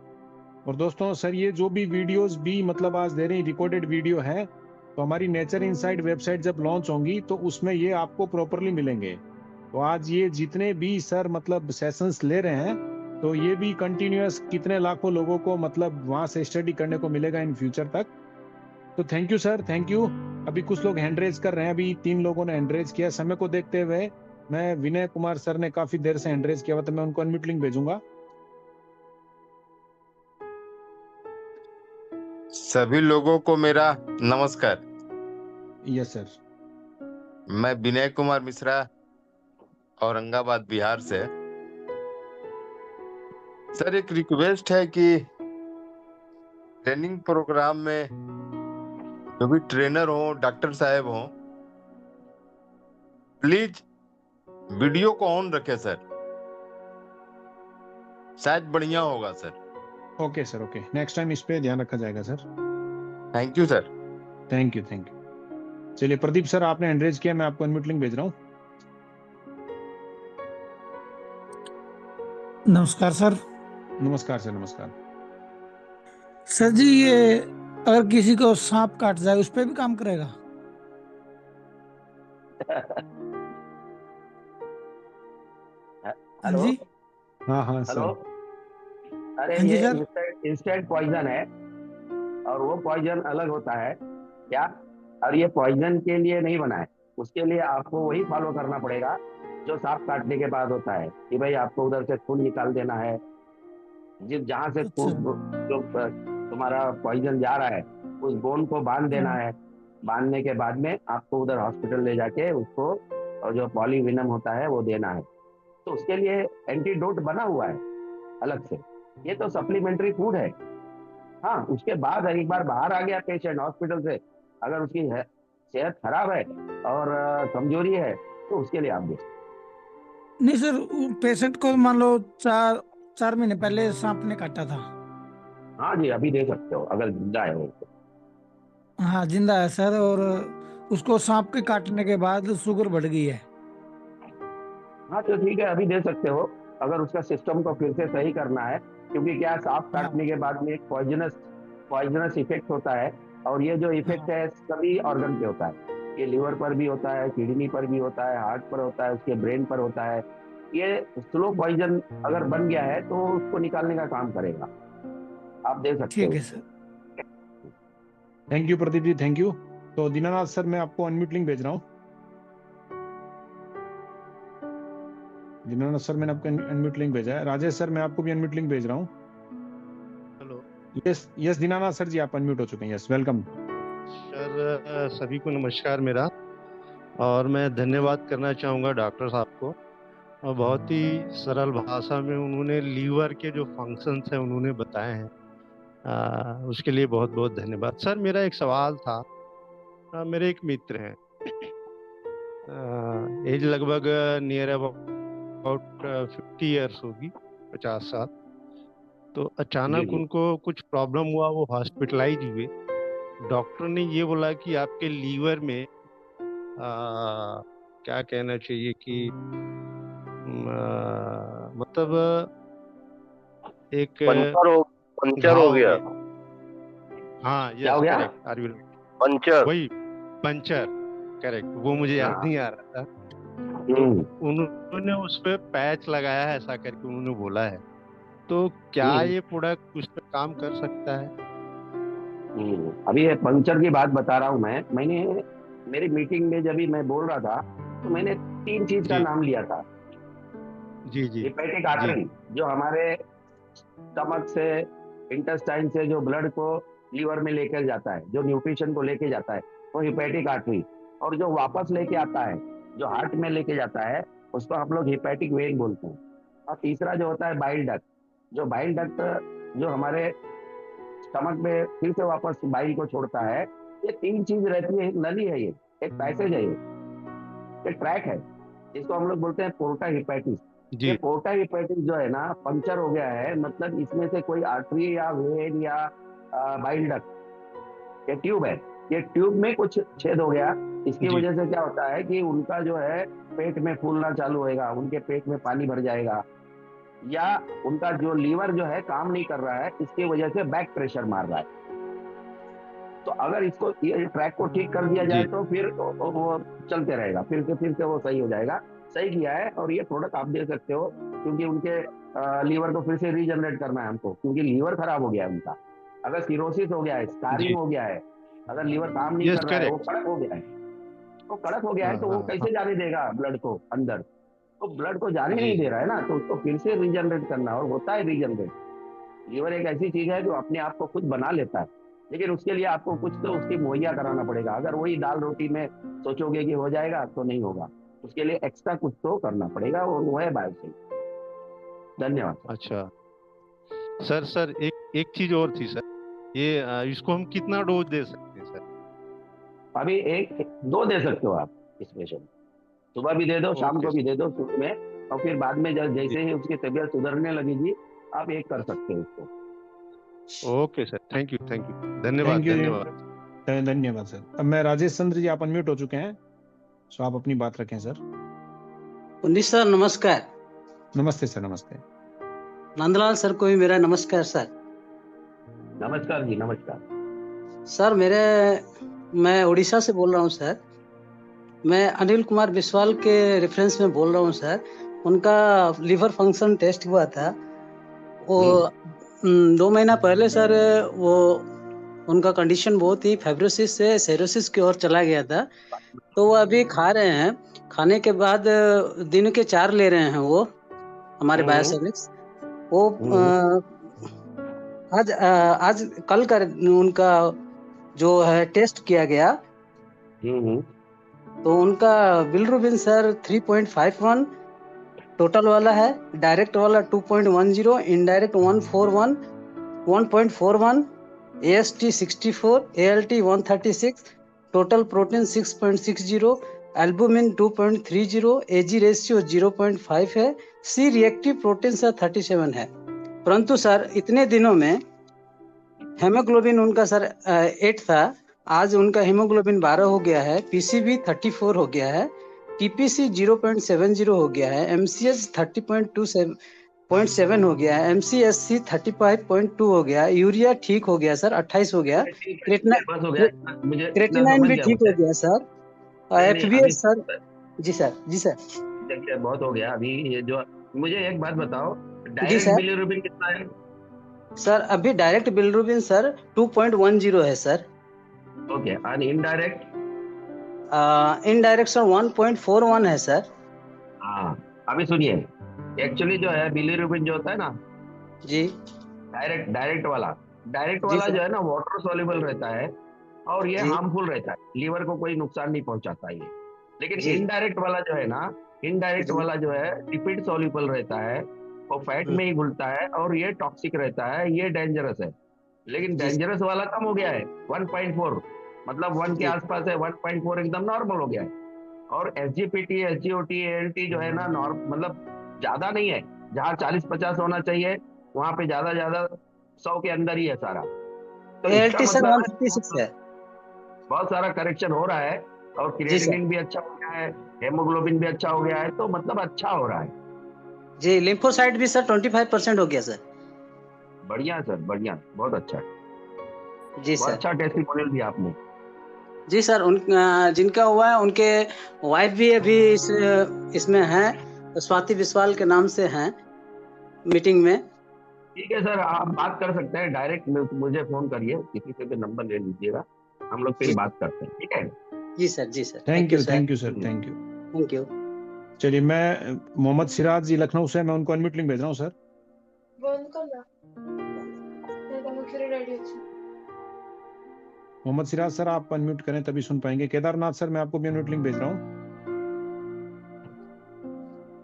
[SPEAKER 2] और दोस्तों सर, ये जो भी वीडियोस भी मतलब आज दे रहे हैं, रिकॉर्डेड वीडियो है, तो हमारी नेचर इनसाइड वेबसाइट जब लॉन्च होंगी तो उसमें ये आपको प्रॉपरली मिलेंगे। तो आज ये जितने भी सर मतलब सेशंस ले रहे हैं, तो ये भी कंटिन्यूअस कितने लाखों लोगों को मतलब वहां से स्टडी करने को मिलेगा इन फ्यूचर तक। तो thank you sir, thank you. अभी कुछ लोग हैंड रेज कर रहे हैं, अभी 3 लोगों ने हैंड रेज किया। समय को देखते हुए मैं, विनय कुमार सर ने काफी देर से हैंड रेज किया हुआ, तो मैं उनको अनम्यूट लिंक भेजूंगा।
[SPEAKER 3] सभी लोगों को मेरा नमस्कार।
[SPEAKER 2] Yes sir.
[SPEAKER 3] मैं विनय कुमार मिश्रा, औरंगाबाद बिहार से। सर एक रिक्वेस्ट है कि ट्रेनिंग प्रोग्राम में जो भी ट्रेनर हो, डॉक्टर साहब हो, प्लीज वीडियो को ऑन रखें सर, शायद बढ़िया होगा sir.
[SPEAKER 2] Okay sir, okay, next time इस पे ध्यान रखा जाएगा sir.
[SPEAKER 3] Thank you sir.
[SPEAKER 2] Thank you, thank you. चलिए प्रदीप सर, आपने हैंड रेज किया, मैं आपको अनम्यूट लिंक भेज रहा हूँ।
[SPEAKER 4] नमस्कार सर।
[SPEAKER 2] नमस्कार सर, नमस्कार।
[SPEAKER 4] सर जी, ये अगर किसी को सांप काट जाए उस पे भी काम करेगा? हाँ
[SPEAKER 1] हेलो।
[SPEAKER 4] जी।
[SPEAKER 2] हाँ हाँ
[SPEAKER 1] हेलो।
[SPEAKER 2] सर।
[SPEAKER 1] अरे
[SPEAKER 4] हाँ जी
[SPEAKER 1] ये
[SPEAKER 4] सर।
[SPEAKER 1] इंस्टेंट पॉइजन है, और वो पॉइजन अलग होता है क्या, और ये पॉइजन के लिए नहीं बना है। उसके लिए आपको वही फॉलो करना पड़ेगा जो सांप काटने के बाद होता है, कि भाई आपको उधर से खून निकाल देना है। जिस जहां से
[SPEAKER 4] अच्छा।
[SPEAKER 1] जो तुम्हारा पॉइजन जा रहा है उस बोन को बांध देना
[SPEAKER 4] हाँ।
[SPEAKER 1] है। बांधने के बाद में आपको उधर हॉस्पिटल ले जाके उसको, और जो पॉलीविनम होता है वो देना है। तो उसके लिए एंटीडोट बना हुआ है अलग से। ये तो सप्लीमेंट्री फूड है। हाँ, उसके बाद एक बार बाहर आ गया पेशेंट हॉस्पिटल से, अगर उसकी सेहत खराब है और कमजोरी है, तो उसके लिए आप दे सकते
[SPEAKER 4] नहीं सर, पेशेंट को मान लो 4 महीने पहले सांप ने काटा था।
[SPEAKER 1] हो। हाँ जी, अभी दे सकते हो अगर जिंदा है वो तो।
[SPEAKER 4] हाँ, जिंदा है सर, और उसको सांप के काटने के बाद शुगर बढ़ गई है।
[SPEAKER 1] हाँ तो ठीक है, अभी दे सकते हो अगर उसका सिस्टम को फिर से सही करना है। क्योंकि क्या है, सांप
[SPEAKER 4] हाँ।
[SPEAKER 1] काटने के बाद में एक पॉइजनस पॉइजनस इफेक्ट होता है। और ये जो इफेक्ट
[SPEAKER 4] हाँ।
[SPEAKER 1] है सभी ऑर्गन पे होता है। ये लिवर पर भी होता है, किडनी पर भी होता है, हार्ट पर होता है, उसके ब्रेन पर होता है। ये स्लो पॉइजन अगर बन गया है तो उसको निकालने का काम करेगा। आप दे सकते
[SPEAKER 4] ठीक
[SPEAKER 1] हो
[SPEAKER 4] है
[SPEAKER 1] उसको।
[SPEAKER 4] Sir.
[SPEAKER 2] Thank you Pradeep ji, thank you. तो दीनानाथ सर, मैं आपको अनम्यूट लिंक भेज रहा हूँ। दीनानाथ सर, मैंने आपको अनम्यूट लिंक भेजा है। राजेश सर, मैं आपको भी अनम्यूट लिंक भेज रहा हूँ।
[SPEAKER 5] Hello
[SPEAKER 2] yes yes, Dinanath sir ji, आप अनम्यूट हो चुके हैं। Yes, welcome.
[SPEAKER 5] सर, सभी को नमस्कार मेरा। और मैं धन्यवाद करना चाहूँगा डॉक्टर साहब को। और बहुत ही सरल भाषा में उन्होंने लीवर के जो फंक्शंस हैं उन्होंने बताए हैं। उसके लिए बहुत बहुत धन्यवाद। सर, मेरा एक सवाल था। मेरे एक मित्र हैं, एज लगभग नियर अबाउट 50 ईयर्स होगी, 50 साल। तो
[SPEAKER 1] जी
[SPEAKER 5] अचानक
[SPEAKER 1] जी।
[SPEAKER 5] उनको कुछ प्रॉब्लम हुआ, वो हॉस्पिटलाइज हुए। डॉक्टर ने ये बोला कि आपके लीवर में क्या कहना चाहिए कि मतलब एक
[SPEAKER 3] पंचर हो
[SPEAKER 5] घाव हो
[SPEAKER 3] गया।
[SPEAKER 5] गया। हाँ,
[SPEAKER 1] क्या हो
[SPEAKER 5] यस,
[SPEAKER 1] गया?
[SPEAKER 5] Correct, are you?
[SPEAKER 3] पंचर।
[SPEAKER 5] वही, पंचर, करेक्ट, वो मुझे याद
[SPEAKER 1] हाँ।
[SPEAKER 5] नहीं आ रहा था। तो
[SPEAKER 1] हम्म।
[SPEAKER 5] उन्होंने उस पे पैच लगाया है, ऐसा करके उन्होंने बोला है। तो क्या
[SPEAKER 1] हम्म।
[SPEAKER 5] ये प्रोडक्ट उस पे काम कर सकता है?
[SPEAKER 1] अभी ये पंक्चर की बात बता रहा हूँ मैंने मेरी मीटिंग में जब भी मैं बोल रहा था, तो मैंने 3 चीज का
[SPEAKER 5] जी
[SPEAKER 1] नाम लिया था।
[SPEAKER 5] जी जी
[SPEAKER 1] हिपैटिक
[SPEAKER 5] जी
[SPEAKER 1] आर्टरी, जो हमारे स्टमक से, इंटेस्टाइन से जो ब्लड को लीवर में लेकर जाता है, जो न्यूट्रिशन को लेके जाता है, वो हिपैटिक आर्टरी। और जो वापस लेके आता है, जो हार्ट में लेके जाता है, उसको हम लोग हिपैटिक वेन बोलते हैं। और तीसरा जो होता है बाइल डक्ट, जो बाइल डक्ट जो हमारे स्टमक में फिर से वापस बाइल को छोड़ता है। ये 3 चीज रहती है, एक नली है ये, एक पैसेज है ये, एक ट्रैक है, जिसको हम लोग बोलते हैं पोर्टा हिपैटिस। ये
[SPEAKER 5] जी
[SPEAKER 1] पोर्टा हिपैटिस जो है ना, पंक्चर हो गया है, मतलब इसमें से कोई आर्टरी या वेन या बाइल डक्ट, ये ट्यूब है, ये ट्यूब में कुछ छेद हो गया। इसकी
[SPEAKER 5] जी
[SPEAKER 1] वजह से क्या होता है कि उनका जो है पेट में फूलना चालू होएगा, उनके पेट में पानी भर जाएगा, या उनका जो लीवर जो है काम नहीं कर रहा है, इसकी वजह से बैक प्रेशर मार रहा है। तो अगर इसको ये ट्रैक को ठीक कर दिया जाए
[SPEAKER 5] जी
[SPEAKER 1] तो फिर वो चलते रहेगा, फिर से वो सही हो जाएगा। सही किया है, और ये प्रोडक्ट आप दे सकते हो, क्योंकि उनके लीवर को फिर से रीजनरेट करना है हमको, क्योंकि लीवर खराब हो गया है उनका। अगर सिरोसिस हो गया है, स्कारिंग
[SPEAKER 5] जी,
[SPEAKER 1] हो गया है, अगर लीवर काम नहीं
[SPEAKER 5] यस,
[SPEAKER 1] कर रहा है, वो
[SPEAKER 5] करेक्ट।
[SPEAKER 1] कड़क हो गया है, वो कड़क हो गया है,
[SPEAKER 5] हाँ
[SPEAKER 1] तो वो
[SPEAKER 5] हाँ हाँ।
[SPEAKER 1] कैसे जाने देगा ब्लड को अंदर? तो ब्लड को जाने
[SPEAKER 5] जी
[SPEAKER 1] नहीं दे
[SPEAKER 5] जी
[SPEAKER 1] रहा है ना, तो उसको फिर से रीजनरेट करना, और होता है रीजनरेट। लीवर एक ऐसी चीज है जो अपने आप को खुद बना लेता है, लेकिन उसके लिए आपको कुछ तो उसकी मुहैया कराना पड़ेगा। अगर वही दाल रोटी में सोचोगे कि हो जाएगा, तो नहीं होगा। उसके लिए एक्स्ट्रा कुछ तो करना पड़ेगा, और वो है बायोसिन। धन्यवाद सर।
[SPEAKER 5] अच्छा। सर, एक एक चीज और थी सर। ये इसको हम कितना डोज दे सकते हैं सर?
[SPEAKER 1] अभी एक दो दे सकते हो आप इस पेशेंट, सुबह भी दे दो, शाम
[SPEAKER 5] ओके
[SPEAKER 1] को भी दे दो शुरू में, और फिर बाद में
[SPEAKER 5] जी
[SPEAKER 1] जैसे ही उसकी तबीयत सुधरने लगेगी, आप एक कर सकते हो उसको।
[SPEAKER 5] ओके सर, थैंक यू, धन्यवाद,
[SPEAKER 2] थैंक यू
[SPEAKER 5] धन्यवाद।
[SPEAKER 2] धन्यवाद सर। अब मैं राजेश चंद्र जी, आप अनम्यूट हो चुके हैं, सो आप अपनी बात रखें सर।
[SPEAKER 6] पुनीत सर नमस्कार।
[SPEAKER 2] नमस्ते सर। नमस्ते
[SPEAKER 6] नंदलाल सर को भी मेरा नमस्कार सर।
[SPEAKER 1] नमस्कार जी, नमस्कार
[SPEAKER 6] सर मैं उड़ीसा से बोल रहा हूँ सर। मैं अनिल कुमार बिस्वाल के रेफरेंस में बोल रहा हूँ सर। उनका लीवर फंक्शन टेस्ट हुआ था, वो 2 महीना पहले सर। वो उनका कंडीशन बहुत ही फाइब्रोसिस से सेरोसिस की ओर चला गया था। तो वो अभी खा रहे हैं, खाने के बाद दिन के 4 ले रहे हैं वो हमारे बायोसॉलिक्स। वो आज कल का उनका जो है टेस्ट किया गया, तो उनका बिलिरुबिन सर 3.51 टोटल वाला है, डायरेक्ट वाला 2.10, indirect 141, AST 64, ALT 136, total protein 6.60, albumin 2.30, AG ratio 0.5 है, C रिएक्टिव प्रोटीन सर 37 है। परंतु सर इतने दिनों में हेमोग्लोबिन उनका सर 8 था, आज उनका हेमोग्लोबिन 12 हो गया है, PCV 34 हो गया है, TPC 0.70 हो गया है, MCH 30.7 हो गया है, MCSC 35.2 हो गया है, यूरिया ठीक हो गया सर 28 हो गया, क्रेटिनाइन भी ठीक हो गया सर, FBS सर। जी सर
[SPEAKER 1] देखिए बहुत हो गया अभी। ये जो मुझे एक बात बताओ,
[SPEAKER 6] जी
[SPEAKER 1] डायरेक्ट
[SPEAKER 6] सर।
[SPEAKER 1] बिलिरुबिन कितना है?
[SPEAKER 6] सर अभी डायरेक्ट बिलिरुबिन सर 2.10 है सर।
[SPEAKER 1] ओके, और इनडायरेक्ट?
[SPEAKER 6] इनडायरेक्ट सर 1.41 है सर।
[SPEAKER 1] हाँ, अभी सुनिए, एक्चुअली जो है बिलिरुबिन जो होता है ना
[SPEAKER 6] जी,
[SPEAKER 1] डायरेक्ट वाला
[SPEAKER 6] सर।
[SPEAKER 1] जो है ना वाटर सॉल्युबल रहता है और ये
[SPEAKER 6] जी
[SPEAKER 1] हार्मफुल रहता है, लीवर को कोई नुकसान नहीं पहुंचाता ये। लेकिन
[SPEAKER 6] जी
[SPEAKER 1] इनडायरेक्ट वाला जो है ना, इनडायरेक्ट
[SPEAKER 6] जी
[SPEAKER 1] वाला जो है लिपिड सॉल्युबल रहता है, वो फैट में ही घुलता है और ये टॉक्सिक रहता है, ये डेंजरस है। लेकिन
[SPEAKER 6] जी
[SPEAKER 1] डेंजरस वाला कम हो गया है, 1.4, मतलब 1 के
[SPEAKER 6] जी
[SPEAKER 1] आसपास है, 1.4 एकदम नॉर्मल हो गया है। और SGPT, SGOT, ALT जो है ना मतलब ज्यादा नहीं है, जहाँ 40-50 होना चाहिए वहां पे ज्यादा 100 के अंदर ही है सारा। तो इसका
[SPEAKER 6] ALT सर
[SPEAKER 1] मतलब
[SPEAKER 6] 136 है।
[SPEAKER 1] बहुत सारा करेक्शन हो रहा है और
[SPEAKER 6] जी सर।
[SPEAKER 1] क्रिएटिनिन भी अच्छा हो गया है, हेमोग्लोबिन भी अच्छा हो गया है, तो मतलब अच्छा हो रहा है।
[SPEAKER 6] जी लिम्फोसाइट भी सर 25% हो गया सर।
[SPEAKER 1] बढ़िया सर, बढ़िया, बहुत अच्छा,
[SPEAKER 6] जी
[SPEAKER 1] बहुत
[SPEAKER 6] सर।
[SPEAKER 1] अच्छा टेस्टिमोनियल दिया आपने।
[SPEAKER 6] जी सर, जिनका हुआ है उनके वाइफ भी अभी इसमें हैं, स्वाति विस्वाल के नाम से हैं मीटिंग में।
[SPEAKER 1] ठीक है सर, आप बात कर सकते हैं डायरेक्ट, मुझे फोन करिए, किसी से भी नंबर ले लीजिएगा, हम लोग फिर
[SPEAKER 6] जी
[SPEAKER 1] बात करते हैं, ठीक है?
[SPEAKER 6] जी sir.
[SPEAKER 2] Thank you sir.
[SPEAKER 6] Thank you.
[SPEAKER 2] चलिए, मैं मोहम्मद सिराज जी लखनऊ से, मैं उनको अनम्यूट लिंक भेज रहा हूँ सर। मोहम्मद सिराज सर, आप अनम्यूट करें तभी सुन पाएंगे। केदारनाथ सर, मैं आपको भी अनम्यूट लिंक भेज रहा हूँ।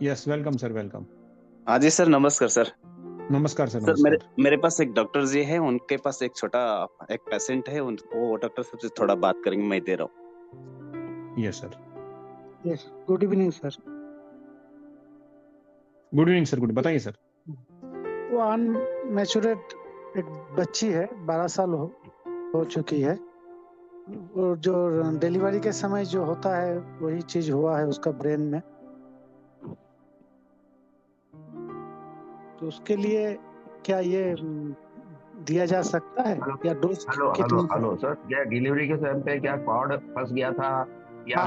[SPEAKER 2] Yes, welcome sir, welcome.
[SPEAKER 7] हाँ जी सर, नमस्कार सर।
[SPEAKER 2] नमस्कार सर।
[SPEAKER 7] सर
[SPEAKER 2] नमस्कार।
[SPEAKER 7] मेरे पास एक डॉक्टर जी है, उनके पास एक पेशेंट है, वो डॉक्टर साहब से थोड़ा बात करेंगे, मैं दे रहा हूँ।
[SPEAKER 2] Yes sir.
[SPEAKER 8] Yes, good evening sir.
[SPEAKER 2] Good evening sir. Good, बताइए सर।
[SPEAKER 8] वो अनमेच्योरेट एक बच्ची है, 12 साल हो चुकी है, और जो डिलीवरी के समय जो होता है वही चीज हुआ है उसका ब्रेन में। तो उसके लिए क्या ये दिया जा सकता है या डोज कितनी?
[SPEAKER 1] हेलो सर, क्या डिलीवरी के समय पे क्या कॉर्ड फंस गया था या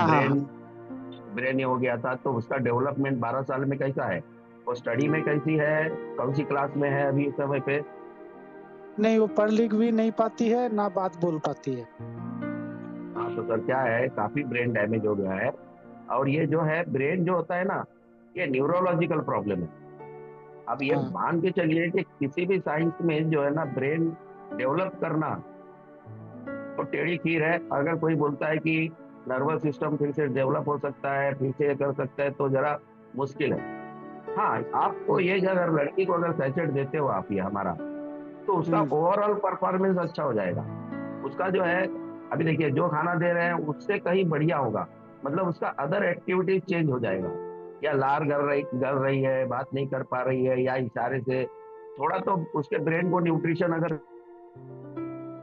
[SPEAKER 1] ब्रेन हो गया था? तो उसका डेवलपमेंट 12 साल में कैसा है? वो स्टडी में कैसी है, कौन सी क्लास में है अभी इस समय पे?
[SPEAKER 8] नहीं, वो पढ़ लिख भी नहीं पाती है, ना बात बोल पाती है।
[SPEAKER 1] हाँ तो सर क्या है, काफी ब्रेन डैमेज हो गया है। और ये जो है ब्रेन जो होता है ना, ये न्यूरोलॉजिकल प्रॉब्लम है। अब ये मान के चलिए कि किसी भी साइंस में जो है ना ब्रेन डेवलप करना तो टेढ़ी खीर है। अगर कोई बोलता है कि नर्वस सिस्टम फिर से डेवलप हो सकता है, फिर से कर सकता है, तो जरा मुश्किल है। हाँ, आपको ये अगर लड़की को अगर सैचेट देते हो आप ये हमारा, तो उसका ओवरऑल परफॉर्मेंस अच्छा हो जाएगा। उसका जो है अभी देखिए जो खाना दे रहे हैं उससे कहीं बढ़िया होगा, मतलब उसका अदर एक्टिविटीज चेंज हो जाएगा। या लार कर रही है, बात नहीं कर पा रही है, या इशारे से थोड़ा तो उसके ब्रेन को न्यूट्रिशन अगर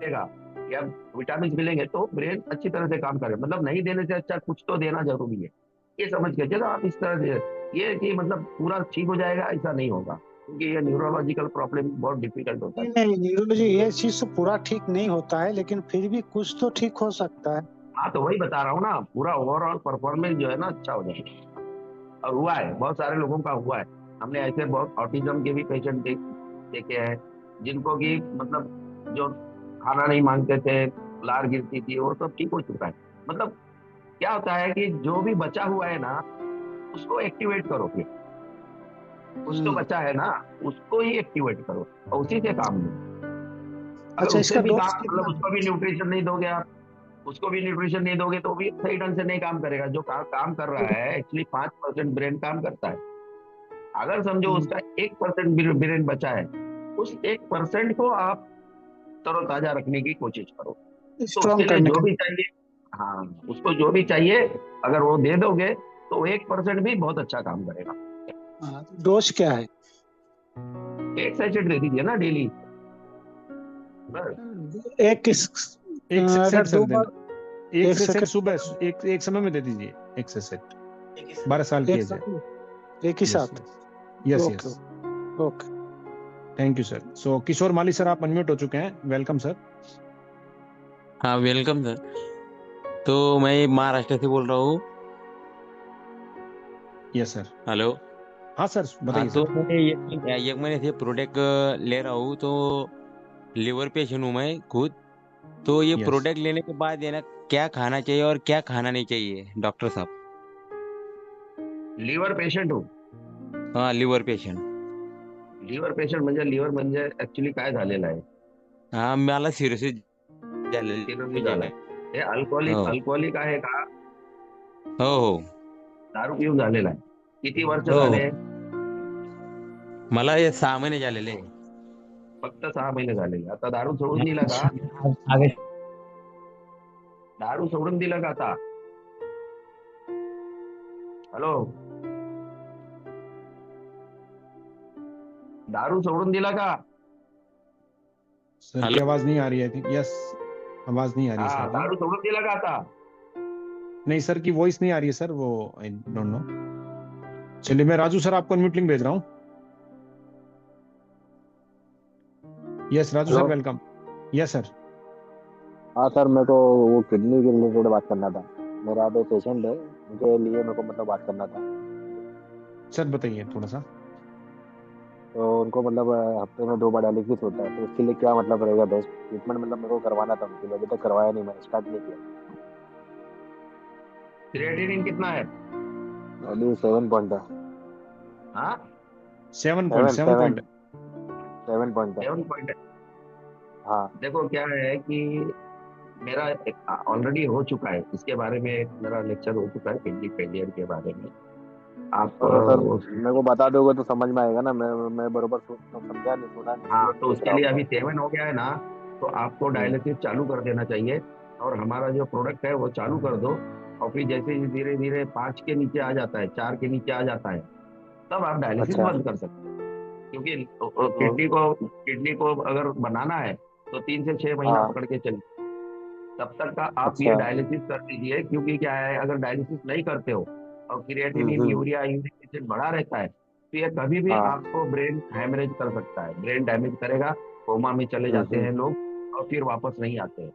[SPEAKER 1] मिलेगा या विटामिन मिलेंगे तो ब्रेन अच्छी तरह से काम करेगा। मतलब नहीं देने से अच्छा कुछ तो देना जरूरी है, ये समझ के चलो आप इस तरह से। ये कि मतलब पूरा ठीक हो जाएगा ऐसा नहीं होगा, क्योंकि ये न्यूरोलॉजिकल प्रॉब्लम बहुत डिफिकल्ट होता है।
[SPEAKER 8] नहीं, न्यूरोलॉजी ये चीज तो पूरा ठीक नहीं होता है, लेकिन फिर भी कुछ तो ठीक हो सकता है।
[SPEAKER 1] हाँ तो वही बता रहा हूँ ना, पूरा ओवरऑल परफॉर्मेंस जो है ना अच्छा हो जाएगा। और हुआ है, बहुत सारे लोगों का हुआ है। हमने ऐसे बहुत ऑटिज्म के भी पेशेंट देखे हैं जिनको कि मतलब जो खाना नहीं मांगते थे, लार गिरती थी, वो सब ठीक हो चुका है। मतलब क्या होता है कि जो भी बचा हुआ है ना उसको एक्टिवेट करो, फिर कुछ तो बचा है ना उसको ही एक्टिवेट करो और उसी से काम लो। अगर
[SPEAKER 8] अच्छा,
[SPEAKER 1] उससे
[SPEAKER 8] इसका
[SPEAKER 1] भी
[SPEAKER 8] डोज
[SPEAKER 1] काम मतलब
[SPEAKER 8] कितना
[SPEAKER 1] उसको भी न्यूट्रिशन नहीं दोगे आप, उसको भी न्यूट्रिशन नहीं दोगे तो भी सही ढंग से नहीं काम करेगा। जो काम कर रहा है एक्चुअली 5% ब्रेन काम करता है। अगर समझो
[SPEAKER 8] है?
[SPEAKER 1] उसका 1% ब्रेन बचा है, उस 1% को आप तरोताजा रखने की कोशिश करो। तो उसके
[SPEAKER 8] स्ट्रॉन्ग
[SPEAKER 1] लिए
[SPEAKER 8] करने
[SPEAKER 1] जो
[SPEAKER 8] का।
[SPEAKER 1] भी चाहिए, हाँ उसको जो भी चाहिए अगर वो दे दोगे तो 1% भी बहुत अच्छा काम करेगा।
[SPEAKER 8] डोज क्या है?
[SPEAKER 1] एक सैचेट दे दीजिए ना डेली बस।
[SPEAKER 8] एक किस
[SPEAKER 2] एक
[SPEAKER 8] अगर
[SPEAKER 2] सेट सर
[SPEAKER 8] 2
[SPEAKER 2] देना,
[SPEAKER 8] बार
[SPEAKER 2] एक
[SPEAKER 8] एक
[SPEAKER 2] से सेट
[SPEAKER 8] सेकंड
[SPEAKER 2] सुबह एक समय में दे दीजिए, एक से सेट। 12 साल की
[SPEAKER 8] एक
[SPEAKER 2] एज है।
[SPEAKER 8] साथ एक ही
[SPEAKER 2] यस
[SPEAKER 8] साथ?
[SPEAKER 2] Yes
[SPEAKER 8] okay,
[SPEAKER 2] yes.
[SPEAKER 8] Okay.
[SPEAKER 2] Thank you sir. So Kishore Mali sir आप अनम्यूट हो चुके हैं, वेलकम सर।
[SPEAKER 9] हाँ, वेलकम सर। तो मैं महाराष्ट्र से बोल रहा हूँ।
[SPEAKER 2] Yes sir.
[SPEAKER 9] हेलो।
[SPEAKER 2] हाँ सर
[SPEAKER 9] हाँ,
[SPEAKER 2] बताइए
[SPEAKER 9] तो
[SPEAKER 2] सर।
[SPEAKER 9] मैं एक महीने से प्रोडक्ट ले रहा हूँ। तो लिवर पेशेंट हूँ मैं खुद। तो ये
[SPEAKER 2] यस
[SPEAKER 9] प्रोडक्ट लेने के बाद है ना, क्या खाना चाहिए और क्या खाना नहीं चाहिए डॉक्टर साहब?
[SPEAKER 1] लिव्हर पेशंट हो?
[SPEAKER 9] हाँ, लिवर पेशंट।
[SPEAKER 1] लिव्हर म्हणजे ऍक्च्युली काय झालेलं आहे?
[SPEAKER 9] हाँ, मला सिरोसिस
[SPEAKER 1] सिरोसिस
[SPEAKER 9] झालेली
[SPEAKER 1] झालाय.
[SPEAKER 9] आहे.
[SPEAKER 1] हे अल्कोहोलिक
[SPEAKER 9] हो
[SPEAKER 1] अल्कोहोलिक आहे का?
[SPEAKER 9] हो हो
[SPEAKER 1] दारू पिऊन झालेला आहे? किती वर्ष
[SPEAKER 9] हो
[SPEAKER 1] झाले?
[SPEAKER 9] हो. मला हे 6 महिने झालेले आहे.
[SPEAKER 1] फक्त 6 महिने झालेले. आता दारू सोडून दिला का?
[SPEAKER 9] आगे.
[SPEAKER 1] दारू सोडून दिलं का आता? हॅलो, दारू सोडून दिला का?
[SPEAKER 2] सर की
[SPEAKER 9] हेलो.
[SPEAKER 2] आवाज नहीं आ रही है, आई थिंक। यस, आवाज नहीं आ रही है
[SPEAKER 1] हा,
[SPEAKER 2] सर की।
[SPEAKER 1] दारू सोडून दिला का आता?
[SPEAKER 2] नहीं सर की वॉइस नहीं आ रही है सर, वो आई डोंट नो। चलिए मैं राजू सर आपको अनम्यूट लिंक भेज रहा हूँ। Yes Raju sir
[SPEAKER 10] hello.
[SPEAKER 2] Welcome. Yes sir.
[SPEAKER 10] हाँ सर, मेरे को वो किडनी के रिलेटेड बात करना था। मेरा यहाँ पे पेशेंट है, उनके लिए मेरे को मतलब बात करना था।
[SPEAKER 2] सर बताइए थोड़ा सा।
[SPEAKER 10] तो उनको मतलब हफ्ते में 2 बार डायलिसिस होता है, तो उसके लिए क्या मतलब रहेगा बेस्ट ट्रीटमेंट? मतलब मेरे को करवाना था उनके लिए, अभी तक करवाया नहीं, मैंने स्टार्ट नहीं किया।
[SPEAKER 1] क्रिएटिनिन कितना है?
[SPEAKER 10] अभी 7 पॉइंट है।
[SPEAKER 1] हाँ,
[SPEAKER 2] 7 पॉइंट,
[SPEAKER 10] 7
[SPEAKER 2] 7 पॉइंट।
[SPEAKER 10] 7 पॉइंट है।
[SPEAKER 1] 7 पॉइंट है।
[SPEAKER 10] हाँ।
[SPEAKER 1] देखो क्या है कि मेरा ऑलरेडी हो चुका है, इसके बारे में एक मेरा लेक्चर हो चुका है किडनी फेलियर के बारे में। आप
[SPEAKER 10] तो सर मेरे को बता दोगे तो समझ में आएगा ना। मैं बरोबर समझा नहीं, सुना नहीं,
[SPEAKER 1] हाँ
[SPEAKER 10] इसलिए
[SPEAKER 1] तो
[SPEAKER 10] पूछ
[SPEAKER 1] उसके
[SPEAKER 10] रहा हूँ
[SPEAKER 1] लिए
[SPEAKER 10] मैं।
[SPEAKER 1] अभी 7 हो गया है ना, तो आपको
[SPEAKER 10] हम्म,
[SPEAKER 1] डायलिसिस चालू कर देना चाहिए। और हमारा जो प्रोडक्ट है वो चालू कर दो। और फिर जैसे ही धीरे धीरे 5 के नीचे आ जाता है, 4 के नीचे आ जाता है, तब आप डायलिसिस
[SPEAKER 10] अच्छा।
[SPEAKER 1] बंद कर सकते हैं। क्योंकि
[SPEAKER 10] तो
[SPEAKER 1] किडनी को अगर बनाना है तो 3 से 6 महीना
[SPEAKER 10] हाँ।
[SPEAKER 1] पकड़ के चलिए। तब तक का आप ये
[SPEAKER 10] अच्छा।
[SPEAKER 1] डायलिसिस कर दीजिए। क्योंकि क्या है, अगर डायलिसिस नहीं करते हो और क्रिएटिनिन
[SPEAKER 10] हम्म।
[SPEAKER 1] यूरिया यूरिक एसिड बढ़ा रहता है तो ये कभी भी
[SPEAKER 10] हाँ।
[SPEAKER 1] आपको ब्रेन हैमरेज कर सकता है, ब्रेन डैमेज करेगा, कोमा में चले जाते
[SPEAKER 10] हम्म।
[SPEAKER 1] हैं लोग और फिर वापस नहीं आते हैं।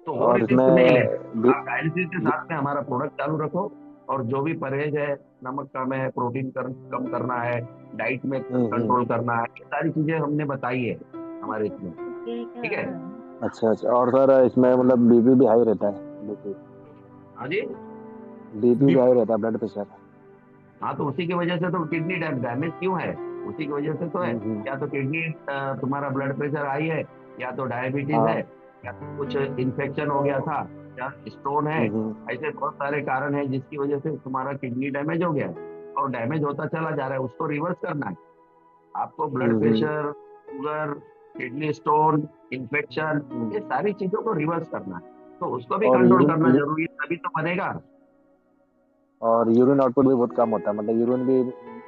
[SPEAKER 1] तो वो
[SPEAKER 10] और
[SPEAKER 1] रिस्क नहीं लेना।
[SPEAKER 10] इसमें भी,
[SPEAKER 1] आप डायलिसिस के साथ में हमारा प्रोडक्ट चालू रखो। और जो भी परहेज है, नमक कम है, प्रोटीन कम करना है, डाइट में
[SPEAKER 10] हम्म।
[SPEAKER 1] कंट्रोल करना है, ये सारी चीजें हमने बताई है हमारे इसमें। ठीक है?
[SPEAKER 10] अच्छा अच्छा। और सर इसमें मतलब बीपी भी हाई रहता है? बीपी
[SPEAKER 1] हाँ जी।
[SPEAKER 10] बीपी
[SPEAKER 2] बी
[SPEAKER 10] भी हाई रहता है, ब्लड प्रेशर?
[SPEAKER 1] हाँ तो उसी की वजह से तो किडनी डैमेज क्यों है, उसी की वजह से तो है।
[SPEAKER 10] हम्म।
[SPEAKER 1] या तो किडनी, तुम्हारा ब्लड प्रेशर हाई है, या तो डायबिटीज है,
[SPEAKER 10] हाँ।
[SPEAKER 1] या तो कुछ इन्फेक्शन हो गया था, या स्टोन है।
[SPEAKER 10] हम्म।
[SPEAKER 1] ऐसे बहुत सारे कारण हैं जिसकी वजह से तुम्हारा किडनी डैमेज हो गया है और डैमेज होता चला जा रहा है। उसको रिवर्स करना है आपको। Blood
[SPEAKER 10] hmm.
[SPEAKER 1] Pressure, sugar, kidney stone, infection, ये सारी चीजों को रिवर्स करना है। तो उसको भी
[SPEAKER 10] और
[SPEAKER 1] कंट्रोल करना जरूरी है, तभी तो बनेगा।
[SPEAKER 10] यूरिन आउटपुट भी बहुत कम होता है, मतलब यूरिन भी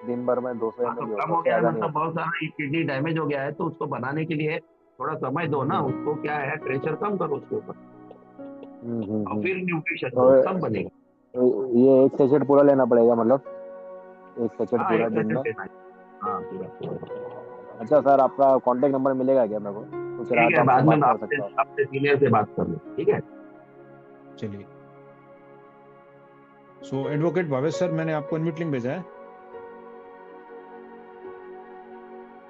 [SPEAKER 10] दिन भर में 200
[SPEAKER 1] हाँ तो
[SPEAKER 10] ml ही
[SPEAKER 1] कम
[SPEAKER 10] होता है,
[SPEAKER 1] हो
[SPEAKER 10] उससे
[SPEAKER 1] गया है,
[SPEAKER 10] ज्यादा नहीं
[SPEAKER 1] मतलब
[SPEAKER 10] होता।
[SPEAKER 1] बहुत सारा किडनी डैमेज हो गया है, तो उसको बनाने के लिए थोड़ा समय दो ना उसको, क्या है प्रेशर कम करो उसके ऊपर, और फिर न्यूट्रिशन
[SPEAKER 10] तो
[SPEAKER 1] दो, सब बनेगा।
[SPEAKER 10] ये एक सेचेट पूरा लेना पड़ेगा, मतलब एक सेचेट
[SPEAKER 1] हाँ
[SPEAKER 10] पूरा
[SPEAKER 1] एक
[SPEAKER 10] दिन में?
[SPEAKER 1] सेशन लेना है, हाँ पूरा।
[SPEAKER 10] अच्छा सर, आपका कांटेक्ट नंबर मिलेगा क्या मेरे को? कुछ रहा
[SPEAKER 1] ठीक
[SPEAKER 10] तो
[SPEAKER 1] है,
[SPEAKER 10] आपसे
[SPEAKER 1] बाद में
[SPEAKER 10] बात कर
[SPEAKER 1] आपसे
[SPEAKER 10] सकता हूँ।
[SPEAKER 1] आपसे सीनियर से बात कर लो, ठीक है।
[SPEAKER 2] चलिए, सो एडवोकेट भावेश सर, मैंने आपको अनम्यूट लिंक भेजा है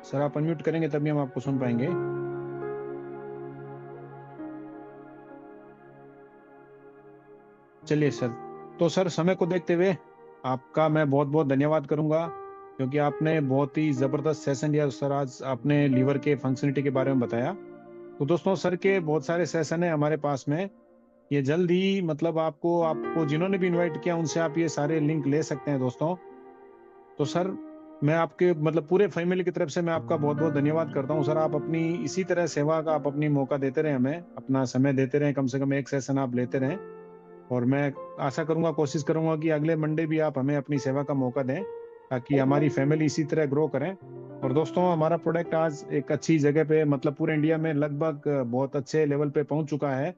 [SPEAKER 2] सर, आप अनम्यूट करेंगे तभी हम आपको सुन पाएंगे। चलिए सर, तो सर समय को देखते हुए आपका मैं बहुत बहुत धन्यवाद करूंगा, क्योंकि आपने बहुत ही जबरदस्त सेशन दिया सर। आज आपने लीवर के फंक्शनलिटी के बारे में बताया। तो दोस्तों, सर के बहुत सारे सेशन है हमारे पास में, ये जल्द ही मतलब आपको जिन्होंने भी इनवाइट किया उनसे आप ये सारे लिंक ले सकते हैं दोस्तों। तो सर, मैं आपके मतलब पूरे फैमिली की तरफ से मैं आपका बहुत बहुत धन्यवाद करता हूँ सर। आप अपनी इसी तरह सेवा का आप अपनी मौका देते रहे, हमें अपना समय देते रहे, कम से कम एक सेशन आप लेते रहें। और मैं आशा करूंगा, कोशिश करूंगा कि अगले मंडे भी आप हमें अपनी सेवा का मौका दें, ताकि हमारी फैमिली इसी तरह ग्रो करें। और दोस्तों, हमारा प्रोडक्ट आज एक अच्छी जगह पे मतलब पूरे इंडिया में लगभग बहुत अच्छे लेवल पे पहुंच चुका है।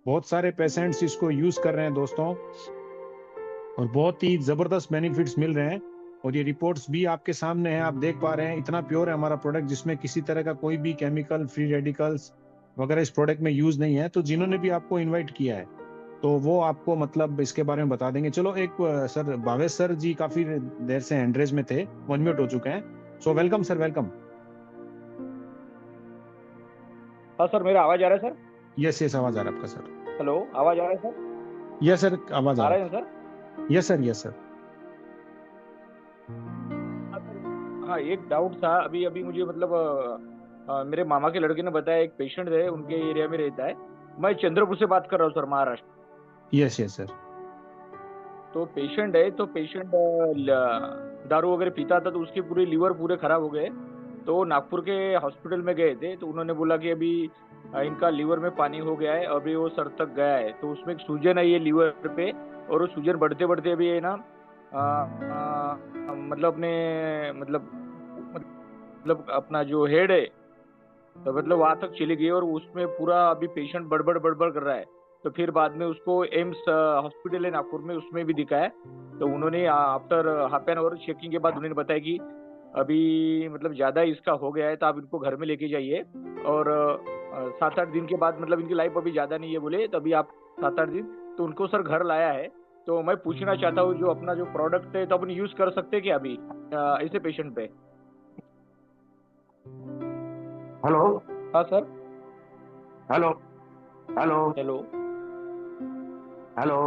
[SPEAKER 2] बहुत सारे पेशेंट्स इसको यूज कर रहे हैं दोस्तों, और बहुत ही जबरदस्त बेनिफिट्स मिल रहे हैं। और ये रिपोर्ट्स भी आपके सामने हैं, आप देख पा रहे हैं। इतना प्योर है हमारा प्रोडक्ट, जिसमें किसी तरह का कोई भी केमिकल फ्री रेडिकल्स वगैरह इस प्रोडक्ट में यूज नहीं है। तो जिन्होंने भी आपको इन्वाइट किया है तो वो आपको मतलब इसके बारे में बता देंगे। चलो, एक सर भावेश सर जी काफी देर से हैंड रेज में थे, अनम्यूट हो चुके हैं। So welcome sir, welcome.
[SPEAKER 11] हाँ सर, मेरा आवाज आ रहा है सर?
[SPEAKER 2] यस यस, आवाज आ रहा है आपका सर।
[SPEAKER 11] हेलो, आवाज आ रहा है सर?
[SPEAKER 2] यस सर, आवाज
[SPEAKER 11] आ
[SPEAKER 2] आ
[SPEAKER 11] रहा
[SPEAKER 2] रहा
[SPEAKER 11] है
[SPEAKER 2] है।
[SPEAKER 11] Sir?
[SPEAKER 2] Yes sir, yes sir.
[SPEAKER 11] हाँ सर, हाँ एक डाउट था। अभी अभी मुझे मतलब मेरे मामा के लड़के ने बताया, एक पेशेंट है उनके एरिया में रहता है। मैं चंद्रपुर से बात कर रहा हूँ sir, Maharashtra.
[SPEAKER 2] Yes yes sir.
[SPEAKER 11] तो पेशेंट है, तो पेशेंट दारू वगैरह पीता था, तो उसके पूरे लीवर पूरे खराब हो गए। तो नागपुर के हॉस्पिटल में गए थे, तो उन्होंने बोला कि अभी इनका लीवर में पानी हो गया है, अभी वो सर तक गया है। तो उसमें एक सूजन है ये लीवर पे, और वो सूजन बढ़ते बढ़ते अभी है ना मतलब अपने मतलब अपना जो हेड है, तो मतलब वहां तक चली गई, और उसमें पूरा अभी पेशेंट बड़बड़ बड़बड़ कर रहा है। तो फिर बाद में उसको एम्स हॉस्पिटल है नागपुर में, उसमें भी दिखाया। तो उन्होंने after half an hour checking के बाद उन्होंने बताया कि अभी मतलब ज्यादा इसका हो गया है, तो आप इनको घर में लेके जाइए, और 7-8 दिन के बाद, मतलब इनकी लाइफ अभी ज्यादा नहीं है बोले, तभी आप 7-8 दिन। तो उनको सर घर लाया है। तो मैं पूछना चाहता हूँ, जो अपना जो प्रोडक्ट है तो अपन यूज कर सकते हैं क्या अभी ऐसे पेशेंट पे?
[SPEAKER 1] हेलो।
[SPEAKER 11] हाँ sir.
[SPEAKER 1] Hello. Hello.
[SPEAKER 11] Hello.
[SPEAKER 1] Hello.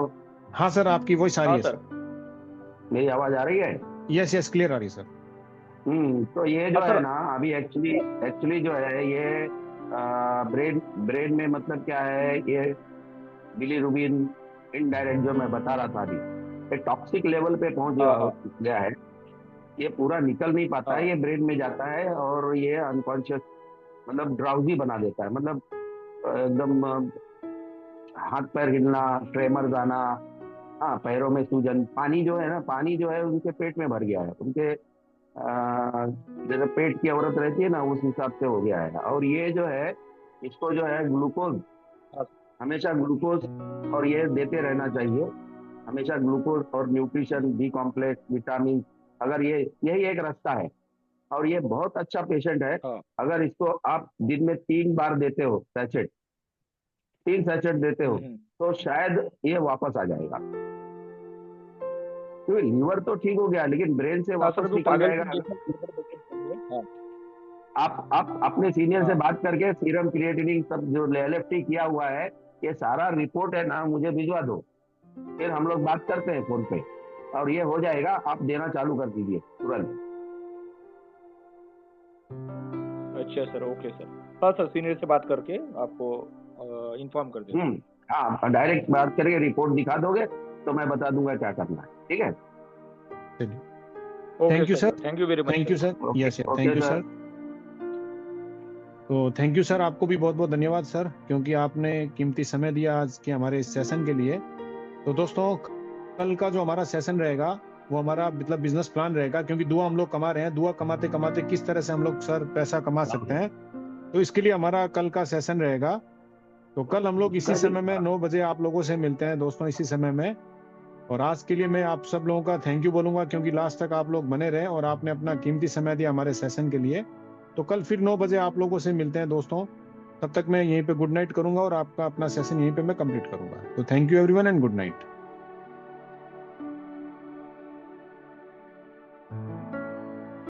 [SPEAKER 2] हाँ सर, आपकी वॉइस आ रही
[SPEAKER 11] हाँ
[SPEAKER 2] है
[SPEAKER 11] सर।
[SPEAKER 1] सर, मेरी आवाज आ रही है?
[SPEAKER 2] यस यस, क्लियर आ रही है सर।
[SPEAKER 1] तो ये जो
[SPEAKER 11] हाँ
[SPEAKER 1] है
[SPEAKER 11] सर।
[SPEAKER 1] ना, अभी एक्चुअली जो है ये ब्रेन में मतलब क्या है, ये बिलीरुबिन इनडायरेक्ट जो मैं बता रहा था अभी, ये टॉक्सिक लेवल पे पहुंच
[SPEAKER 11] हाँ हाँ
[SPEAKER 1] गया है। ये पूरा निकल नहीं पाता है,
[SPEAKER 11] हाँ
[SPEAKER 1] ये ब्रेन में जाता है और ये अनकॉन्शियस मतलब ड्राउजी बना देता है, मतलब एकदम हाथ पैर हिलना, ट्रेमर आना, हाँ पैरों में सूजन। पानी जो है ना, पानी जो है उनके पेट में भर गया है, उनके जैसे पेट की औरत रहती है ना, उस हिसाब से हो गया है। और ये जो है, इसको जो है ग्लूकोज,
[SPEAKER 11] हाँ
[SPEAKER 1] हमेशा ग्लूकोज और ये देते रहना चाहिए, हमेशा ग्लूकोज और न्यूट्रिशन, बी कॉम्प्लेक्स, विटामिन। अगर ये यही एक रास्ता है, और ये बहुत अच्छा पेशेंट है।
[SPEAKER 11] हाँ।
[SPEAKER 1] अगर इसको आप दिन में 3 बार देते हो सैचेट, 3 सैचेट देते हो, तो शायद ये वापस आ जाएगा। क्योंकि लीवर तो ठीक हो गया, लेकिन ब्रेन से
[SPEAKER 11] हाँ सर,
[SPEAKER 1] वापस
[SPEAKER 11] तो
[SPEAKER 1] निकल जाएगा।
[SPEAKER 11] पागलपन जैसा। हाँ
[SPEAKER 1] आप अपने सीनियर से
[SPEAKER 11] हाँ।
[SPEAKER 1] बात करके सीरम क्रिएटिनिन सब जो एलएफटी किया हुआ है, ये सारा रिपोर्ट है ना, मुझे भिजवा दो, फिर हम लोग बात करते हैं फोन पे, और ये हो जाएगा। आप देना चालू कर दीजिए तुरंत।
[SPEAKER 11] अच्छा सर, ओके सर। हाँ सर, सीनियर से बात करके आपको इन्फॉर्म कर देंगे।
[SPEAKER 1] हाँ, डायरेक्ट बात करके रिपोर्ट दिखा दोगे तो मैं बता दूंगा क्या करना है, ठीक है?
[SPEAKER 2] Thank you sir,
[SPEAKER 11] thank you very much.
[SPEAKER 2] Thank you sir. Yes yes, thank you sir. तो थैंक यू सर, आपको भी बहुत बहुत धन्यवाद सर, क्योंकि आपने कीमती समय दिया आज के हमारे इस सेशन के लिए। तो दोस्तों, कल का जो हमारा सेशन रहेगा वो हमारा मतलब बिजनेस प्लान रहेगा, क्योंकि दुआ हम लोग कमा रहे हैं। दुआ कमाते कमाते किस तरह से हम लोग सर पैसा कमा सकते हैं, तो इसके लिए हमारा कल का सेशन रहेगा। तो कल हम लोग इसी समय में 9 बजे आप लोगों से मिलते हैं दोस्तों, इसी समय में। और आज के लिए मैं आप सब लोगों का थैंक यू बोलूंगा, क्योंकि लास्ट तक आप लोग बने रहे और आपने अपना कीमती समय दिया हमारे सेशन के लिए। तो कल फिर 9 बजे आप लोगों से मिलते हैं दोस्तों। तब तक मैं यहीं पे गुड नाइट करूंगा और आपका अपना सेशन यहीं पे मैं कंप्लीट करूंगा। तो thank you everyone and good night.